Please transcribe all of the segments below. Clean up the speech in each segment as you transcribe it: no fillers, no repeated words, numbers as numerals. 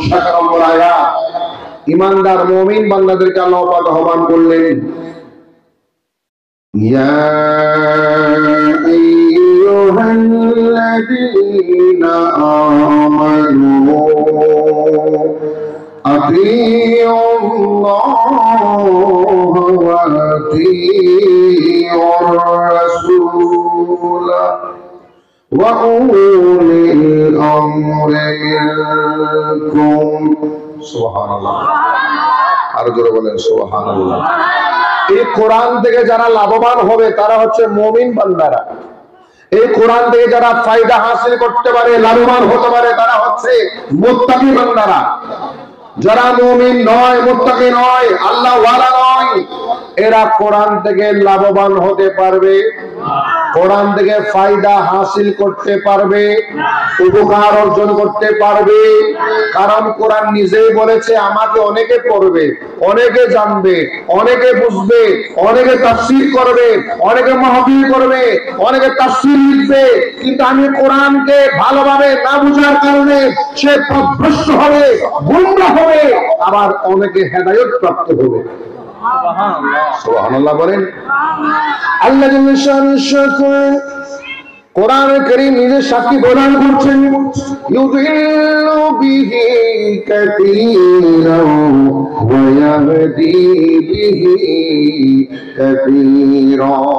7 নম্বর আয়াত ঈমানদার মুমিন বান্দাদেরকে আল্লাহ পাক আহ্বান করলেন, ইয়া আইয়ুহাল্লাযীনা আমানু আতিউল্লাহ ওয়া আতিউর রাসূল ওয়া উলিল আমরি মিনকুম। সুবহানাল্লাহ। আর জোরে বলেন সুবহানাল্লাহ। এই কোরআন থেকে যারা লাভবান হবে তারা হচ্ছে মুমিন বান্দারা। এই কোরআন থেকে যারা ফায়দা হাসিল করতে পারে, লাভবান হতে পারে, তারা হচ্ছে মুত্তাকি বান্দারা। যারা মুমিন নয়, মুত্তাকি নয়, আল্লাহ ওয়ালা নয়, এরা কোরআন থেকে লাভবান হতে পারবে, কোরআন থেকে ফায়দা হাসিল করতে পারবে, উপকার অর্জন করতে পারবে। কারণ কোরআন নিজেই বলেছে আমাকে অনেকে পড়বে, অনেকে জানবে, অনেকে বুঝবে, অনেকে তাফসীর করবে, অনেকে মাহফিল করবে, অনেকে তাফসীর লিখবে, কিন্তু আমি কোরআনকে ভালোভাবে না বুঝার কারণে সে পথভ্রষ্ট হবে, গুমরাহ হবে, আবার অনেকে হেদায়েত প্রাপ্ত হবে। সুবহানাল্লাহ বলেন। আল্লাহ কোরআনে কারীম নিজে সাক্ষী প্রদান করছেন, ইউদিল্লু বিহি কাসীরান ওয়া ইয়াহদি বিহি কাসীরান।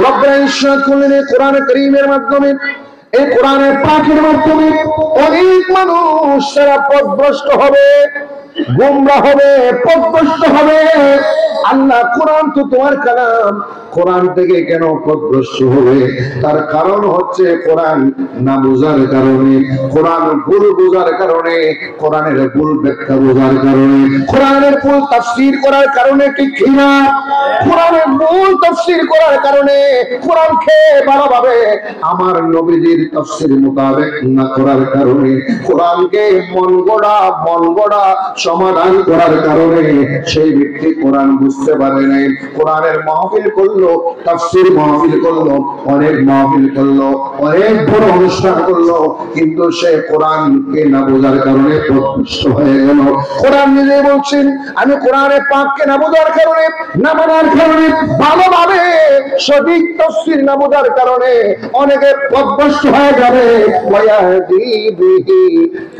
রব্বুল ইজ্জতের কোরআনে কারীমের মাধ্যমে, এই কোরআনের পাকের মাধ্যমে অনেক মানুষ সারা পথভ্রষ্ট হবে, গুমরাহ হবে, পথভ্রষ্ট হবে। আল্লাহ কোরআন তো তোমার কালাম, কোরআন থেকে কেন পথভ্রষ্ট হবে? তার কারণ হচ্ছে কোরআন না বোঝার কারণে, কোরআন ভুল বোঝার কারণে, কোরআনের ভুল ব্যাখ্যা বোঝার কারণে, কোরআনের ভুল তাফসীর করার কারণে, ঠিক কিনা? কোরআনের ভুল তাফসীর করার কারণে, কোরআনকে ভালোভাবে আমার নবীজির তাফসীর মোতাবেক না করার কারণে, কোরআনকে মন গড়া সমাধান করার কারণে সেই ব্যক্তি কোরআন বুঝতে পারে নাই। কোরআনের মাহফিল করলো, তাফসীর মাহফিল করলো, অনেক মাহফিল করলো, অনেক বড় অনুষ্ঠান করলো, কিন্তু সে কোরআনকে না বোঝার কারণে পথভ্রষ্ট হয়ে গেল। কোরআন নিজে বলছেন, আমি কোরআনের পাককে না বোঝার কারণে, না মানার কারণে, ভালোভাবে সঠিক তাফসীর না বোঝার কারণে অনেকে পথভ্রষ্ট হয়ে যাবে। ওয়ায়াহদি বিহি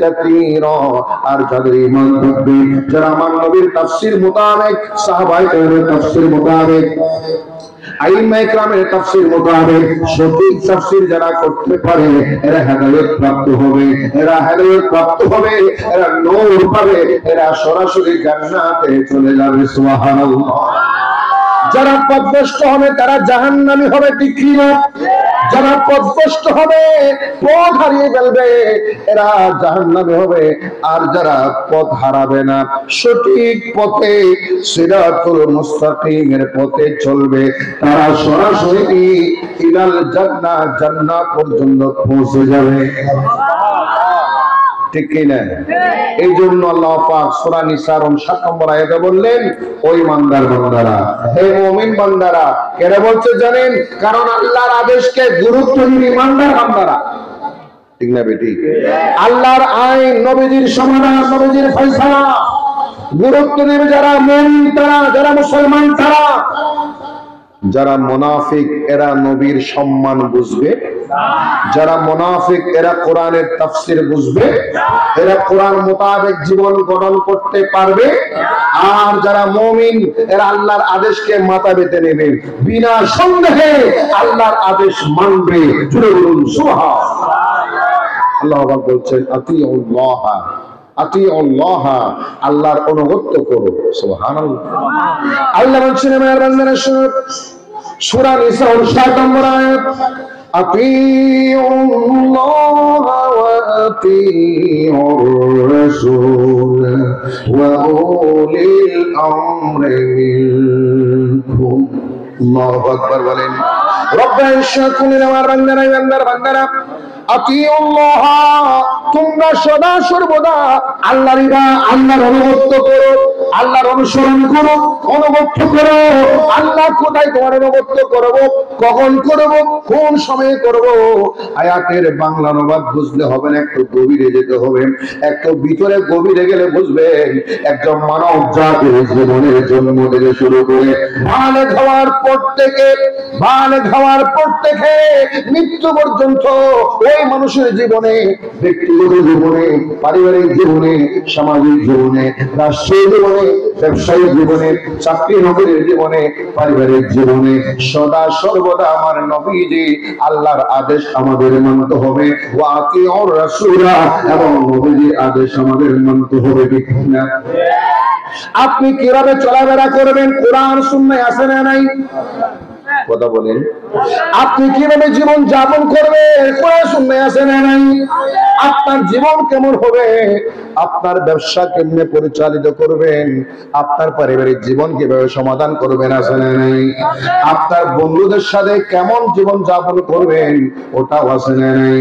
কাসীরা। আর যাদের ঈমান থাকবে, যারা আমার নবীর তাফসীর মোতাবেক, সাহাবায়ে কেরামের তাফসীর মোতাবেক, আইম্মায়ে কেরামের তাফসীর মোতাবেক সঠিক তাফসীর যারা করতে পারে, এরা হেদায়েত প্রাপ্ত হবে, এরা হেদায়েত প্রাপ্ত হবে, এরা নূর পাবে, এরা সরাসরি জান্নাতে চলে যাবে। সুবহানাল্লাহ। যারা পথভ্রষ্ট হবে তারা জাহান্নামী হবে, ঠিক কি না? যারা পথভ্রষ্ট হবে, পথ হারিয়ে ফেলবে, এরা জাহান্নামী হবে। আর যারা পথ হারাবে না, সঠিক পথে সিরাতুল মুস্তাকিমের পথে চলবে, তারা সরাসরি ইলাল জান্নাহ, জান্নাত পর্যন্ত পৌঁছে যাবে। ঠিক কি না? এই জন্য আল্লাহ পাক সূরা নিসার 7 নম্বর আয়াতে বললেন, ওই ইমানদার বান্দারা, হে মুমিন বান্দারা। কেন বলছে জানেন? কারণ আল্লাহর আদেশকে গুরুত্ব দিন ইমানদার বান্দারা। ঠিক না বেটি? আল্লাহর আইন, নবীজির সমাধান, নবীজির ফয়সালা গুরুত্ব দেবে যারা মুমিন, তারা, যারা মুসলমান তারা। যারা মুনাফিক এরা নবীর সম্মান বুঝবে, যারা মুনাফিক এরা কোরআনের তাফসীর বুঝবে, এরা কোরআন মোতাবেক জীবন গঠন করতে পারবে। আর যারা মুমিন এরা আল্লাহর আদেশকে মাথা পেতে নেবে, বিনা সন্দেহে আল্লাহর আদেশ মানবে। জোরে বলুন সুবহানাল্লাহ। আল্লাহ পাক বলছেন, আতিউল্লাহ, আতিউল্লাহ, আল্লাহর অনুগত করো। সুবহানাল্লাহ। আল্লাহ বলছেন, আমার বান্দারা শুনো, সূরা নিসা 7 নম্বর আয়াত, আতিউল্লাহ ওয়া আতিউর রাসূল ওয়া উলিল আমরি মিনকুম। আল্লাহু আকবার বলেন। রব্বুল ইজ্জতের আমার বান্দারা, ইমানদার বান্দারা, আতিউল্লাহ, তোমরা সদা সর্বদা আল্লাহর অনুগত করো, আল্লাহর অনুসরণ করো, অনুগত্য করো। আল্লাহ কোথায় তোমার অনুগত্য করবো, কখন করবো, কোন সময়ে করবো, আয়াতের বাংলা অনুবাদ বুঝলে হবে না, একটু গভীরে যেতে হবে। একটু ভিতরে গভীরে গেলে বুঝবেন একজন মানব জাতির জীবনের জন্ম থেকে শুরু করে বালেগ হওয়ার পর থেকে মৃত্যু পর্যন্ত ওই মানুষের জীবনে, ব্যক্তিগত জীবনে, পারিবারিক জীবনে, সামাজিক জীবনে, রাষ্ট্রীয় জীবনে, ব্যবসায়িক জীবনে, চাকরি নগরীর জীবনে, পারিবারিক জীবনে সদা সর্বদা আমার নবীজি আল্লাহর আদেশ আমাদের মানতে হবে। ওয়া আতিউর রাসূলা, এবং নবীজির আদেশ আমাদের মানতে হবে। ঠিক না? আপনি কিভাবে চলাফেরা করবেন কোরআন সুন্নাহয় আছে না নাই? কথা বলেন। আপনি কিভাবে জীবন যাপন করবেন কোরআন সুন্নাহয় আছে না নাই? আপনার জীবন কেমন হবে, আপনার ব্যবসা কেমনে পরিচালিত করবেন, আপনার পারিবারিক জীবন কিভাবে সমাধান করবেন আছে না নাই? আপনার বন্ধুদের সাথে কেমন জীবন যাপন করবেন ওটাও আছে না নাই?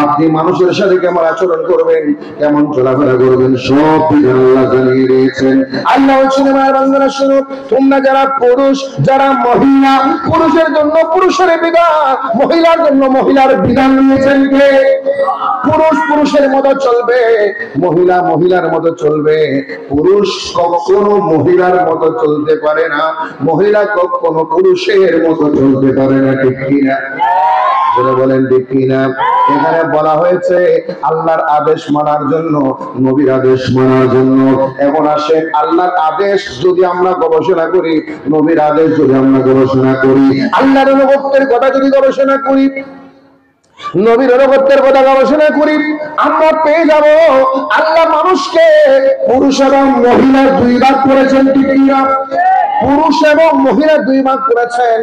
আপনি মানুষের সাথে কেমন আচরণ করবেন, কেমন চলাফেরা করবেন, সব আল্লাহ জানিয়ে দিয়েছেন। আল্লাহ বলছেন আমার বান্দারা শুনো, তোমরা যারা পুরুষ, যারা মহিলা, পুরুষের জন্য পুরুষের বিধান, মহিলার জন্য মহিলার বিধান নিয়েছেন কে? পুরুষ পুরুষের মতো চলবে, মহিলা মহিলার মতো চলবে। পুরুষ কখনো মহিলার মতো চলতে পারে না, মহিলা কখনো পুরুষের মতো চলতে পারে না। ঠিক কিনা? যারা বলেন ঠিক কিনা? এখানে বলা হয়েছে আল্লাহর আদেশ মানার জন্য, নবীর আদেশ মানার জন্য। এখন আসেন, আল্লাহর আদেশ যদি আমরা গবেষণা করি, নবীর আদেশ যদি আমরা গবেষণা করি, আল্লাহর অনুগত্যের কথা যদি গবেষণা করি, নবীর অনুগত্যের কথা গবেষণা করি, আমরা পেয়ে যাব আল্লাহ মানুষকে পুরুষ এবং মহিলা দুই ভাগ করেছেন। ঠিক কিনা? পুরুষ এবং মহিলা দুই ভাগ করেছেন,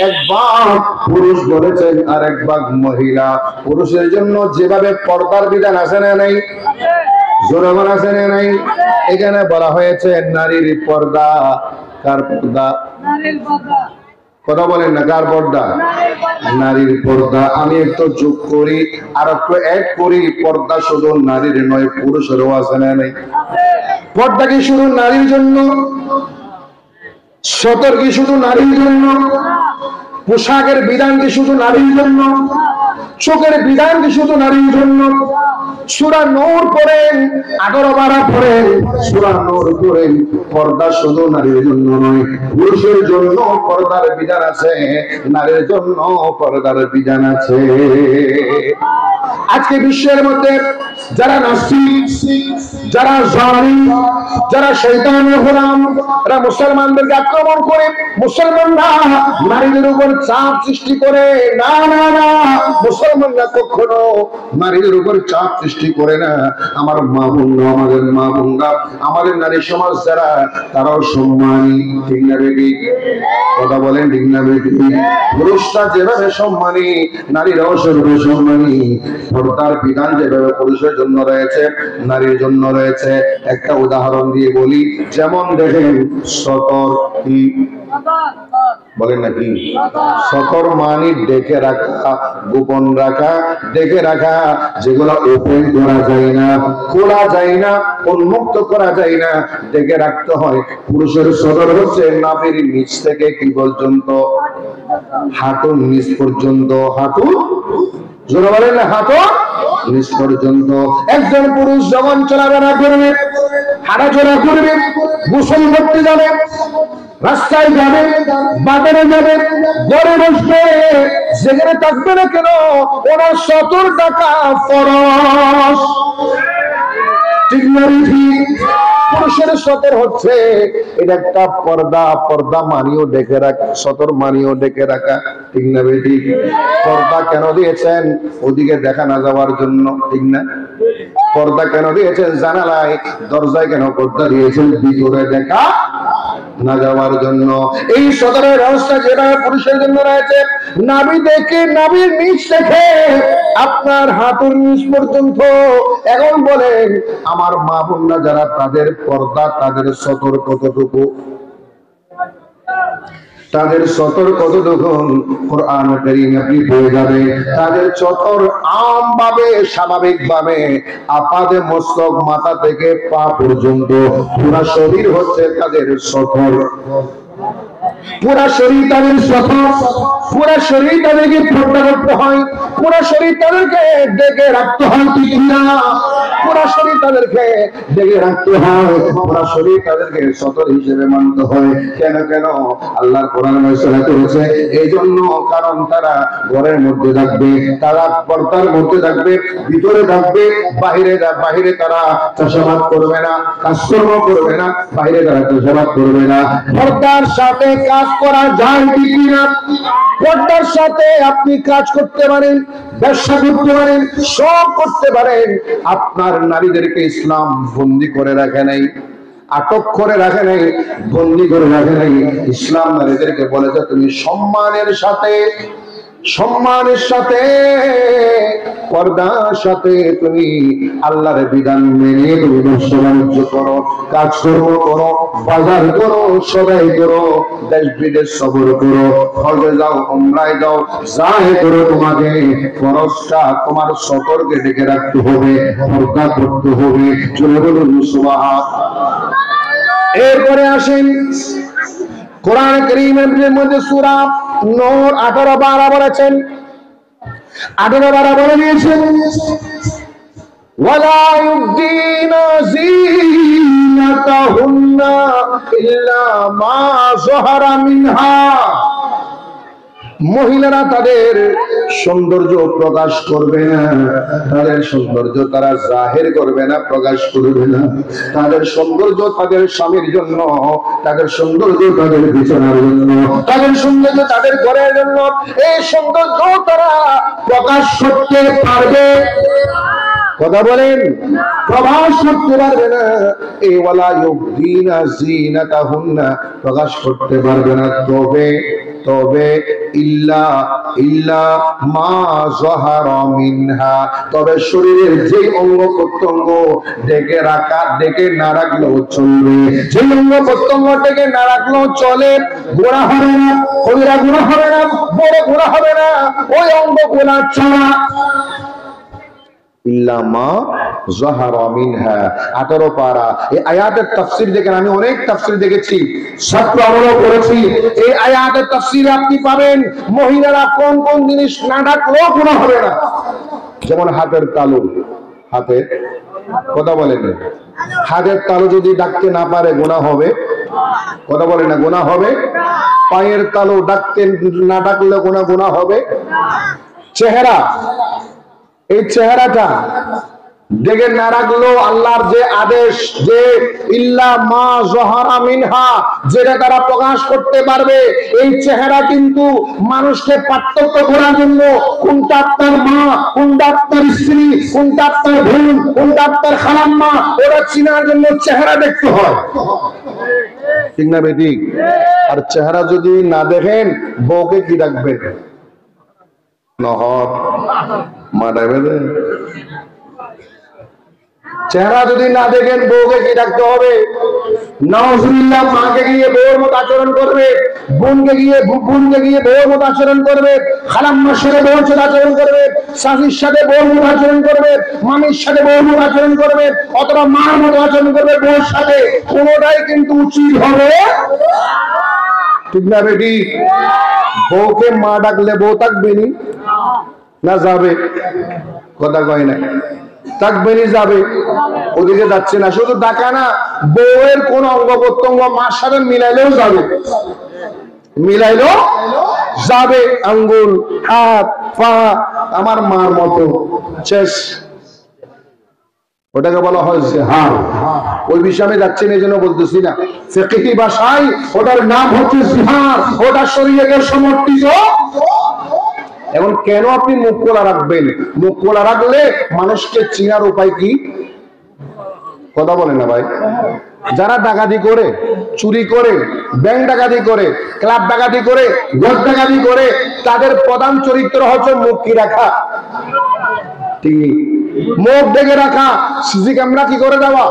এক ভাগ পুরুষ বলেছেন আর এক ভাগ মহিলা। পুরুষের জন্য যেভাবে পর্দার বিধান আছে না নাই, জোরামান আছে না নাই, এখানে বলা হয়েছে নারীর পর্দা। কার পর্দা? কথা বলেন না, কার পর্দা? নারীর পর্দা। আমি একটু যোগ করি, আর একটু অ্যাড করি, পর্দা শুধু নারীর নয়, পুরুষেরও আছে না নাই? পর্দা কি শুধু নারীর জন্য? সতর কি শুধু নারীর জন্য? পোশাকের বিধান কি শুধু নারীর জন্য? চোখের বিধান কি শুধু নারীর জন্য? সূরা নূর পড়েন, 11 পারা পড়েন, সূরা নূর পড়েন। পর্দা শুধু নারীর জন্য নয়, পুরুষের জন্য পর্দার বিধান আছে, নারীর জন্য পর্দার বিধান আছে। আজকে বিশ্বের মধ্যে যারা নাস্তিক, যারা জালিম, যারা শয়তানের গোলাম, এরা মুসলমানদেরকে আক্রমণ করে, মুসলমানরা নারীদের উপর চাপ সৃষ্টি করে। না না না, মুসলমানরা কখনো নারীদের উপর চাপ সৃষ্টি করে না। আমার মা বোনরা, আমাদের মা বোনরা, আমাদের নারী সমাজ যারা, তারাও সম্মানী। ঠিক না বেটি? কথা বলেন ঠিক না বেটি? পুরুষরা যেভাবে সম্মানী, নারীরাও সেভাবে সম্মানী। পর্দার বিধান যেভাবে পুরুষের জন্য রয়েছে, নারীর জন্য রয়েছে। একটা উদাহরণ দিয়ে বলি, যেমন দেখেন সতর কি বলেন নাকি? সতর মানি ডেকে রাখা, গোপন রাখা, ডেকে রাখা, যেগুলো ওপেন করা যায় না, খোলা যায় না, উন্মুক্ত করা যায় না, ডেকে রাখতে হয়। পুরুষের সতর হচ্ছে নাভির নিচ থেকে কি পর্যন্ত? হাঁটুর নিচ পর্যন্ত। হাঁটু জোরে বলেন না, হাঁটু নিচ পর্যন্ত। একজন পুরুষ যখন চলাফেরা করবে, হাঁটাচলা করবে, গোসল করতে যাবে, রাস্তায় যাবে, বাজারে যাবে, ঘরে বসবে, যেখানে থাকবে না কেন, ওনার সতর টাকা ফরজ। ঠিক না? ঠিক। পুরুষের সতর হচ্ছে এটা একটা পর্দা, পর্দা মানিও ডেকে রাখা, সতর মানিও ডেকে রাখা। ঠিক না বেটি? পর্দা কেন দিয়েছেন? ওদিকে দেখা না যাওয়ার জন্য। ঠিক না? পর্দা কেন দিয়েছেন? জানালায়, দরজায় কেন পর্দা দিয়েছেন? ভিতরে দেখা না যাওয়ার জন্য। এই সতরের ব্যবস্থা যেটা পুরুষের জন্য রয়েছে, নাভি থেকে, নাভির নিচ থেকে আপনার হাঁটুর নিচ পর্যন্ত। এখন বলেন আমার মা বোনরা যারা, তাদের পর্দা, তাদের সতর কতটুকু? তাদের সতর কতটুকুন কোরআন কারীমে আপনি পেয়ে যাবেন। তাদের চতর আম ভাবে স্বাভাবিক ভাবে আপাদে মস্তক মাথা থেকে পা পর্যন্ত পুরো শরীর হচ্ছে তাদের সতর, পুরা শরীর তাদের সতর, পুরা শরীর তাদেরকে পর্দা করতে হয়, পুরা শরীর তাদেরকে ডেকে রাখতে হয়, ঠিক না? পুরা শরীর তাদেরকে ডেকে রাখতে হয়, পুরা শরীর তাদেরকে সতর হিসেবে মানতে হয়। কেন কেন? আল্লাহর কোরআন ফয়সালা করেছে এই জন্য, কারণ তারা ঘরের মধ্যে থাকবে, তারা পর্দার মধ্যে থাকবে, ভিতরে থাকবে, বাহিরে তারা চাষাবাদ করবে না, কাজকর্ম করবে না, বাহিরে তারা চাষাবাদ করবে না। পর্দার সাথে কাজ করা যায় ঠিক না? পর্দার সাথে আপনি কাজ করতে পারেন, ব্যবসা করতে পারেন, সব করতে পারেন। আপনার নারীদেরকে ইসলাম বন্দী করে রাখে নাই, আটক করে রাখে নাই, বন্দী করে রাখে নাই। ইসলাম নারীদেরকে বলেছে তুমি সম্মানের সাথে, সম্মানের সাথে, পর্দার সাথে তুমি আল্লাহর বিধান মেনে তুমি ব্যবসা বাণিজ্য করো, কাজকর্ম করো, বাজার করো, সদাই করো, দেশ বিদেশ সফর করো, হজে যাও, উমরায় যাও, যাই করো, তোমাকে ফরজটা তোমার সতর্কে ডেকে রাখতে হবে, পর্দা করতে হবে। চলে বলুন সুবহান। এরপরে আসেন কোরআন কারীমের মধ্যে সূরা নূর 18-12 বলেছেন, 18-12 বলে দিয়েছেন ওয়ালা ইউদিনা যিনাতাহুন্না ইল্লা মা যাহারা মিনহা। মহিলারা তাদের সৌন্দর্য প্রকাশ করবে না, তাদের সৌন্দর্য তারা জাহির করবে না, প্রকাশ করবে না। তাদের সৌন্দর্য তাদের স্বামীর জন্য, তাদের সৌন্দর্য তাদের বিছানার জন্য, তাদের সৌন্দর্য তাদের ঘরের জন্য। এই সৌন্দর্য তারা প্রকাশ করতে পারবে, কথা বলেন, প্রকাশ করতে পারবে না। এই ওয়ালা ইউদিনা যিনাতাহুন্না, প্রকাশ করতে পারবে না, তবে ইল্লা মা যাহারা মিনহা, তবে শরীরের যে অঙ্গ প্রত্যঙ্গ ডেকে রাখা, ডেকে না রাখলেও চলবে, যে অঙ্গ প্রত্যঙ্গ ডেকে না রাখলেও চলে, গোনা হবে না, কবিরা গুনাহ হবে না, বড় গুনাহ হবে না, ওই অঙ্গ গুনাহ ছাড়া। ইল্লা মা যাহারা মিনহা 18 পারা। এই আয়াতের তাফসীর দেখেন, আমি অনেক তাফসীর দেখেছি, ছাত্র আমলও করেছি। এই আয়াতের তাফসীরে আপনি পাবেন মহিলারা কোন কোন জিনিস না ডাকলেও গুনাহ হবে না। যেমন হাতের তালু, হাতের, কথা বলেন, হাতের তালু যদি ডাকতে না পারে গুনাহ হবে, কথা বলেন না, গুনাহ হবে। পায়ের তালু ডাকতে না ডাকলে গুনাহ হবে। চেহারা, এই চেহারাটা ডেকে না রাখলেও আল্লাহর যে আদেশ, যে ইল্লা মা যাহারা মিনহা, যেটা তারা প্রকাশ করতে পারবে, এই চেহারা কিন্তু মানুষকে পার্থক্য করার জন্য কোনটা আপনার মা, কোনটা আপনার স্ত্রী, কোনটা আপনার বোন, কোনটা আপনার খালাম্মা, ওরা চিনার জন্য চেহারা দেখতে হয়, ঠিক না বেটি? আর চেহারা যদি না দেখেন, বউকে কি ডাকবেন? নহর মা ডাকবেন। চেহারা যদি না দেখেন, বউকে কি ডাকতে হবে? নাউজুবিল্লাহ। মাকে গিয়ে বউর মতো আচরণ করবে, বোনকে গিয়ে বউর মতো আচরণ করবে, খালাম্মার সাথে বউর সাথে আচরণ করবে, শাশুড়ির সাথে বউর মতো আচরণ করবে, মামির সাথে বউর মতো আচরণ করবে, অথবা মার মতো আচরণ করবে বউর সাথে। কোনোটাই কিন্তু উচিত হবে, ঠিক না বেটি? বউকে মা ডাকলে বউ থাকবেনি না যাবে? কথা কয় না, থাকবেনি, যাবে, ওদিকে যাচ্ছে না। শুধু ডাকা না, বউয়ের কোন অঙ্গ প্রত্যঙ্গ মার সাথে মিলাইলেও যাবে, মিলাইলেও যাবে। আঙ্গুল, হাত, পা আমার মার মতো, শেষ। ওটাকে বলা হয় জিহার। ওই বিষয়ে আমি যাচ্ছি না, এই জন্য বলতেছি না। ফিকহি ভাষায় ওটার নাম হচ্ছে জিহার, ওটা শরীয়তে সমর্থিত। এখন কেন আপনি মুখ খোলা রাখবেন? মুখ খোলা রাখলে মানুষকে চিনার উপায় কি? কথা বলে না ভাই। যারা ডাকাতি করে, চুরি করে, ব্যাংক ডাকাতি করে, ক্লাব ডাকাতি করে, ঘর ডাকাতি করে, তাদের প্রধান চরিত্র হচ্ছে মুখ কি রাখা, ঠিক, মুখ ডেকে রাখা, সিসি ক্যামেরা কি করে দেওয়া,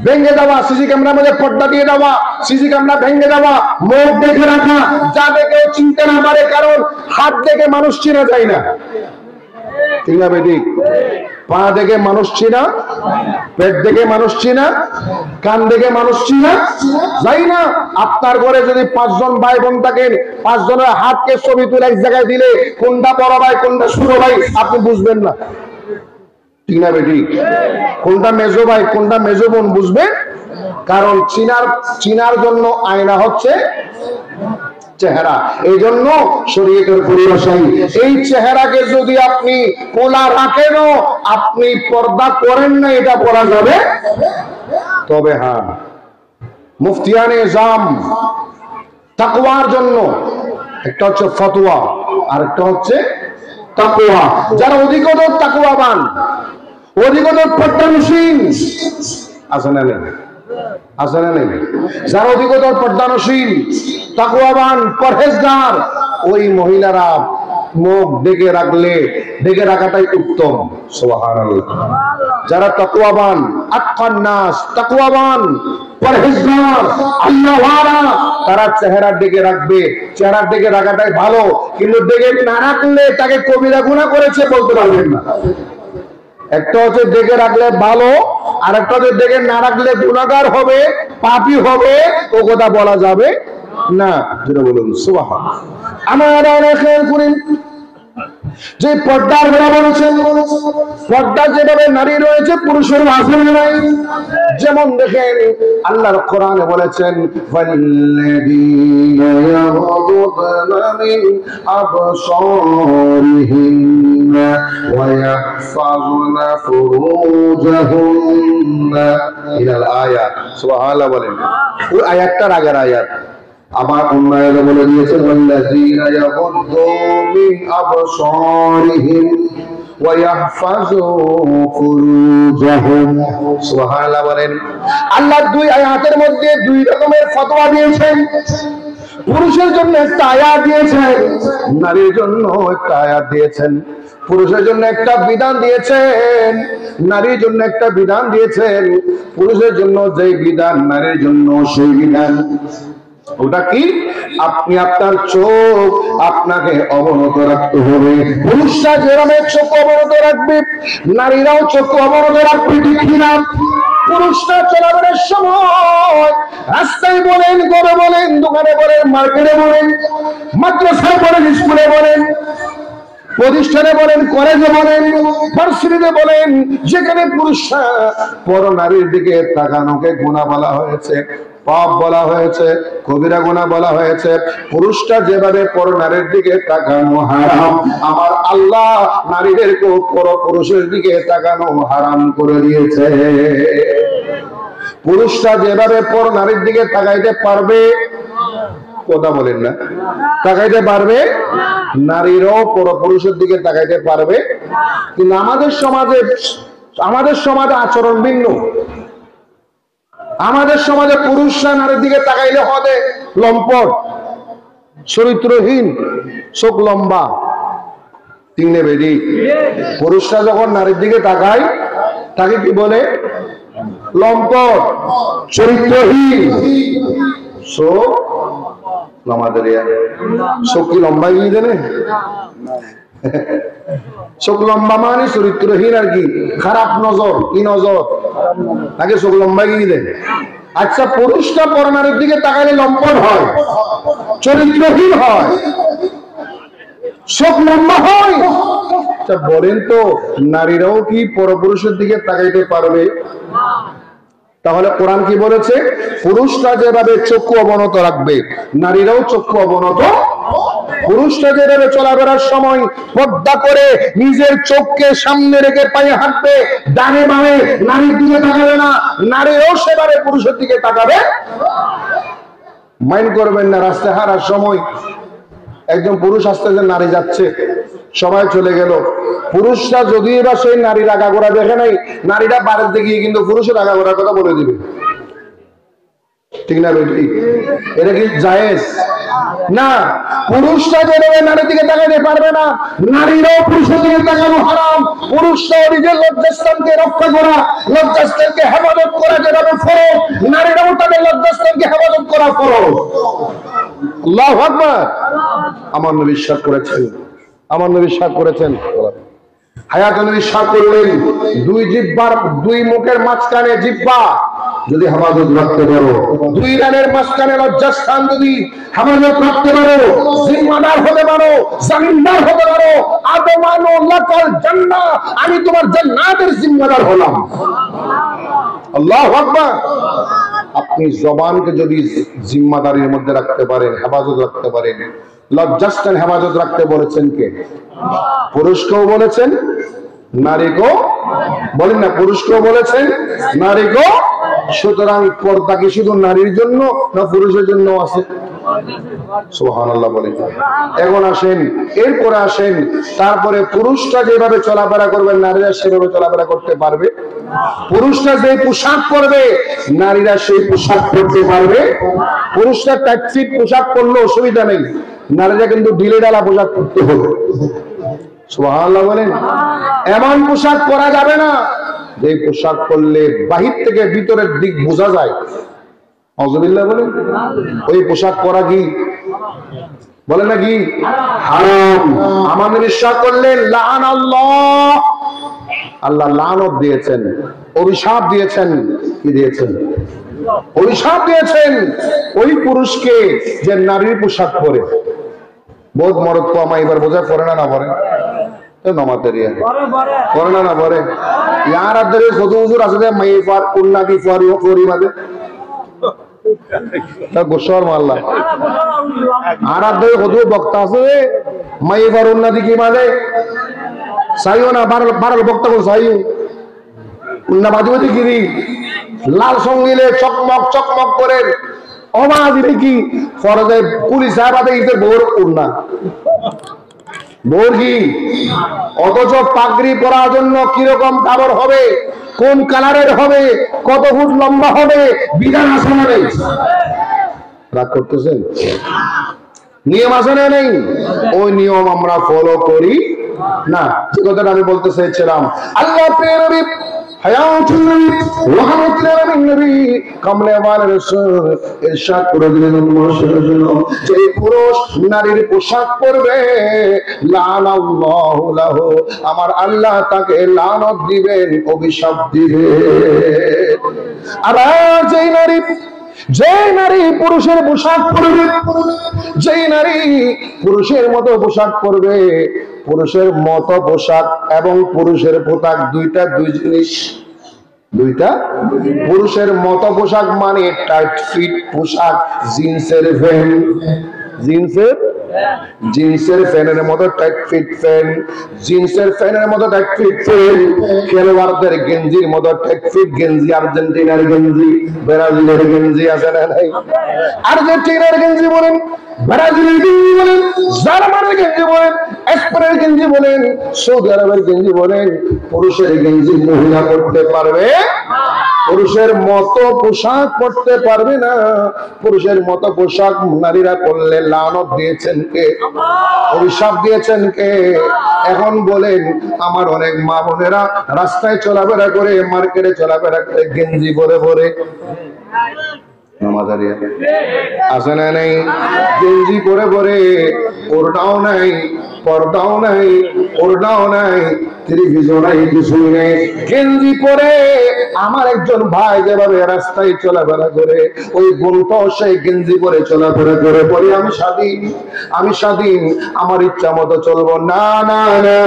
ভেঙে দেওয়া, সিসি ক্যামেরার মধ্যে পর্দা দিয়ে দেওয়া, সিসি ক্যামেরা ভেঙে দেওয়া, মুখ দেখে রাখা যাতে কেউ চিনতে না পারে, কারণ হাত দেখে মানুষ চিনা যায় না, ঠিক না বেটি? পা দেখে মানুষ চিনা, পেট দেখে মানুষ চিনা, কান দেখে মানুষ চিনা যায় না। আপনার ঘরে যদি 5 জন ভাই বোন থাকেন, 5 জনের হাতকে ছবি তুলে এক জায়গায় দিলে কোনটা বড় ভাই কোনটা ছোট ভাই আপনি বুঝবেন না, ঠিক না বেটি? কোনটা মেজো ভাই কোনটা মেজো বোন বুঝবেন, কারণ চিনার জন্য আয়না হচ্ছে চেহারা। এই জন্য শরীয়তের পরিভাষায় এই চেহারাকে যদি আপনি খোলা রাখেন, আপনি পর্দা করেন না, এটা বলা যাবে। তবে হ্যাঁ, মুফতিয়ানে জাম তাকওয়ার জন্য একটা হচ্ছে ফতোয়া আর একটা হচ্ছে তাকওয়া। যারা অধিকতর তাকওয়াবান, অধিকতর পর্দানসীন আছে না নেই? আছে না নেই? যারা অধিকতর পর্দানসীন, তাকওয়াবান, পরহেজগার, ওই মহিলারা মুখ ঢেকে রাখাটাই উত্তম। সুবহানাল্লাহ। যারা তাকওয়াবান, আতকান নাস, তাকওয়াবান, পরহেজগার, আল্লাহওয়ালা, তারা চেহারা ঢেকে রাখবে। চেহারা ঢেকে রাখাটাই ভালো, কিন্তু ঢেকে না রাখলে তাকে কবিরা গুনাহ করেছে বলতে পারবেন না। একটা হচ্ছে দেখে রাখলে ভালো, আর একটা হচ্ছে দেখে না রাখলে গুনাহগার হবে, পাপী হবে, ও কথা বলা যাবে না। যেটা বলুন সুবহানাল্লাহ। আমার খেয়াল করেন যে পর্দার বেলা বলেছেন, পর্দা যেভাবে নারী রয়েছে পুরুষের আছে নাই। যেমন দেখেন আল্লাহর কোরআনে বলেছেন, ওয়াল্লাযীনা ইয়াগহুদুনা মিন আবসারিহিন্না ওয়া ইয়াহফাযুনা ফুরুজাহুন্না ইলাল আয়াত। সুবহানাল্লাহ বলেন। ওই আয়াতটার আগের আয়াত আমার উন্নয়নে বলে দিয়েছেন, ওয়াল্লাযীনা ইয়াগুদ্দু মিন আবসারিহিম ওয়া ইয়াহফাযু ফুরুজাহুম। সুবহানাল্লাহ বলেন। আল্লাহ দুই আয়াতের মধ্যে দুই রকমের ফতোয়া দিয়েছেন। পুরুষের জন্য একটা আয়াত দিয়েছেন, নারীর জন্য একটা আয়াত দিয়েছেন। পুরুষের জন্য একটা বিধান দিয়েছেন, নারীর জন্য একটা বিধান দিয়েছেন। পুরুষের জন্য যেই বিধান, নারীর জন্য সেই বিধান। ওটা কি? আপনি আপনার চোখ আপনাকে অবনত রাখতে হবে। পুরুষরা যেরকম চোখ অবনত রাখবে, নারীরাও চোখ অবনত রাখবে, ঠিক কিনা? পুরুষরা চলাফেরার সময় রাস্তায় বলেন, ঘরে বলেন, দোকানে বলেন, মার্কেটে বলেন, মাদ্রাসায় বলেন, স্কুলে বলেন, প্রতিষ্ঠানে বলেন, কলেজে বলেন, ভার্সিটিতে বলেন, যেখানে পুরুষরা পর নারীর দিকে তাকানোকে গুনাহ বলা হয়েছে, পাপ বলা হয়েছে, কবিরা গুনাহ বলা হয়েছে। পুরুষটা যেভাবে পর নারীর দিকে তাকানো হারাম, আমার আল্লাহ নারীদেরকে পর পুরুষের দিকে তাকানো হারাম করে দিয়েছে। পুরুষটা যেভাবে পর নারীর দিকে তাকাইতে পারবে, কথা বলেন না, তাকাইতে পারবে, নারীরাও পর পুরুষের দিকে তাকাইতে পারবে। কিন্তু আমাদের সমাজে আচরণ ভিন্ন। আমাদের সমাজে পুরুষরা নারীর দিকে তাকাইলে হবে লম্পট, চরিত্রহীন, চোখ লম্বা, তিনে বেরি। পুরুষরা যখন নারীর দিকে তাকায়, তাকে কি বলে? লম্পট, চরিত্রহীন, চোখ আমাদের চোখ কি লম্বা গিয়ে দেনে? চোখ লম্বা মানে চরিত্রহীন আর কি, খারাপ নজর। কি নজর? তাকে চোখ লম্বা গিয়ে দেন। আচ্ছা, পুরুষটা পর নারীর দিকে তাকাইলে লম্পট হয়, চরিত্রহীন হয়, চোখ লম্বা হয়। আচ্ছা বলেন তো, নারীরাও কি পরপুরুষের দিকে তাকাইতে পারবে? তাহলে কোরআন কি বলেছে? পুরুষরা যেভাবে চক্ষু অবনত রাখবে, নারীরাও চক্ষু অবনত। পুরুষরা যেভাবে চলাফেরার সময় পর্দা করে নিজের চোখকে সামনে রেখে পায়ে হাঁটবে, ডানে বামে নারীর দিকে তাকাবে না, নারীরাও সেভাবে পুরুষের দিকে তাকাবে। মাইন্ড করবেন না, রাস্তায় হাঁটার সময় একজন পুরুষ আসতেছে, নারী যাচ্ছে, সবাই চলে গেল। পুরুষরা যদিও বা সেই নারীর আগাগোড়া দেখে নাই, নারীরা বাড়িতে গিয়ে কিন্তু পুরুষের আগাগোড়ার কথা বলে দিবে, ঠিক না বেটি? এটা কি জায়েজ? না, পুরুষরা যেভাবে নারীর দিকে তাকাতে পারবে না, নারীরাও পুরুষের দিকে তাকানো হারাম। পুরুষরাও নিজের লজ্জাস্থানকে রক্ষা করা, লজ্জাস্থানকে হেফাজত করা যেভাবে ফরজ, নারীরাও তাদের লজ্জাস্থানকে হেফাজত করা ফরজ। আল্লাহু আকবার। আমার নবী ইরশাদ করেছেন, আমার নবী ইরশাদ করেছেন, হায়াত নবী ইরশাদ করলেন, দুই জিহ্বার, দুই মুখের মাঝখানে জিহ্বা যদি হেফাজত রাখতে পারো, দুই রানের মাঝখানে লজ্জাস্থান যদি হেফাজত রাখতে পারো, জিম্মাদার হতে পারো, জামিনদার হতে পারো, আদমানু লাকাল জান্নাহ, আমি তোমার জান্নাতের জিম্মাদার হলাম। আল্লাহু আকবার। আপনি জবানকে যদি জিম্মাদারির মধ্যে রাখতে পারেন, হেফাজত রাখতে পারেন, লজ্জাস্থান হেফাজত রাখতে বলেছেন কে? পুরুষকেও বলেছেন, নারীকেও বলেন না, পুরুষকেও বলেছেন, নারীকেও। সুতরাং পর্দা কি শুধু নারীর জন্য না পুরুষের জন্য আছে? সুবহানাল্লাহ বলেন। এখন আসেন, এরপরে আসেন, তারপরে পুরুষরা যেভাবে চলাফেরা করবেন নারীরা সেভাবে চলাফেরা করতে পারবে? পুরুষরা যে পোশাক পরবে নারীরা সেই পোশাক পরতে পারবে? পুরুষরা টাইট পোশাক পরলে অসুবিধা নেই, নারীরা কিন্তু ঢিলে ঢালা পোশাক পরতে হবে। সুবহানাল্লাহ বলেন। এমন পোশাক পরা যাবে না যে পোশাক পরলে বাহির থেকে ভিতরের দিক বোঝা যায়। আউযুবিল্লাহ বলেন। ওই পোশাক পরা কি বলে না কি হারাম। আমাদের ইরশাদ করলেন, লাআনাল্লাহ, আল্লাহ লানত দিয়েছেন, অভিশাপ দিয়েছেন। কি দিয়েছেন? অভিশাপ দিয়েছেন ওই পুরুষকে যে নারীর পোশাক পরে। বহুত মরদ কম এবার বোঝায় পরে না, না পরে করে না, না পরে ইয়ার আদরে কত হুজুর আছে যে মাই পার উন্নতি করি মাঝে গোসর মাল্লা আর আদরে কত বক্তা আছে মাই পার উন্নতি কি মানে চাইও না, বারো বক্তা করে চাইও উন্না বাজুবতী গিরি লাল সঙ্গিলে চকমক চকমক করে অবাধ কি ফরজে পুলিশ সাহেব ঈদের ভোর উন্না ভোর কি, অথচ পাগড়ি পরার জন্য কিরকম কাপড় হবে, কোন কালারের হবে, কত ফুট লম্বা হবে, বিধান আছে না নেই? রাগ করতেছেন? নিয়ম আছে না নেই? ওই নিয়ম আমরা ফলো করি না। যে কথাটা আমি বলতে চাইছিলাম, আল্লাহ প্রিয় নবী হায়াতুল নবী রহমাতুল আলামিন নবী কামলে ওয়ালা রাসূল ইরশাদ করে দিলেন যে পুরুষ নারীর পোশাক পরবে লানাল্লাহু লাহু, আমার আল্লাহ তাকে লানত দিবেন, অভিশাপ দিবেন। আবার যে নারী পুরুষের পোশাক পরবে, যে নারী পুরুষের মতো পোশাক পরবে, পুরুষের মতো পোশাক এবং পুরুষের পোশাক দুইটা দুই জিনিস, দুইটা। পুরুষের মতো পোশাক মানে টাইট ফিট পোশাক, জিন্সের প্যান্ট, জিন্সের প্যান্টের মতো টাইট ফিট প্যান্ট, জিন্সের প্যান্টের মতো টাইট ফিট প্যান্ট, খেলোয়াড়দের গেঞ্জির মতো টাইট ফিট গেঞ্জি, আর্জেন্টিনার গেঞ্জি, ব্রাজিলের গেঞ্জি আছে না নাই? আর্জেন্টিনার গেঞ্জি বলেন, ব্রাজিলের গেঞ্জি বলেন, জার্মানের গেঞ্জি বলেন, স্পেনের গেঞ্জি বলেন, সৌদি আরবের গেঞ্জি বলেন, পুরুষের গেঞ্জি মহিলা পরতে পারবে, পুরুষের মতো পোশাক পরতে পারবে না। পুরুষের মতো পোশাক নারীরা পরলে লানত দিয়েছেন কে? অভিশাপ দিয়েছেন কে? এখন বলেন, আমার অনেক মা বোনেরা রাস্তায় চলাফেরা করে, মার্কেটে চলাফেরা করে গেঞ্জি পরে পরে আছে না নেই? গেঞ্জি পরে পরে, ওড়নাও নাই, পর্দাও নাই, ওড়নাও নাই, টেলিভিশন নাই, কিছুই নেই, গেঞ্জি পরে আমার একজন ভাই যেভাবে রাস্তায় চলাফেরা করে, ওই বোনটাও সেই গেঞ্জি পরে চলাফেরা করে, বলি আমি স্বাধীন, আমি স্বাধীন, আমার ইচ্ছা মতো চলবো। না না না,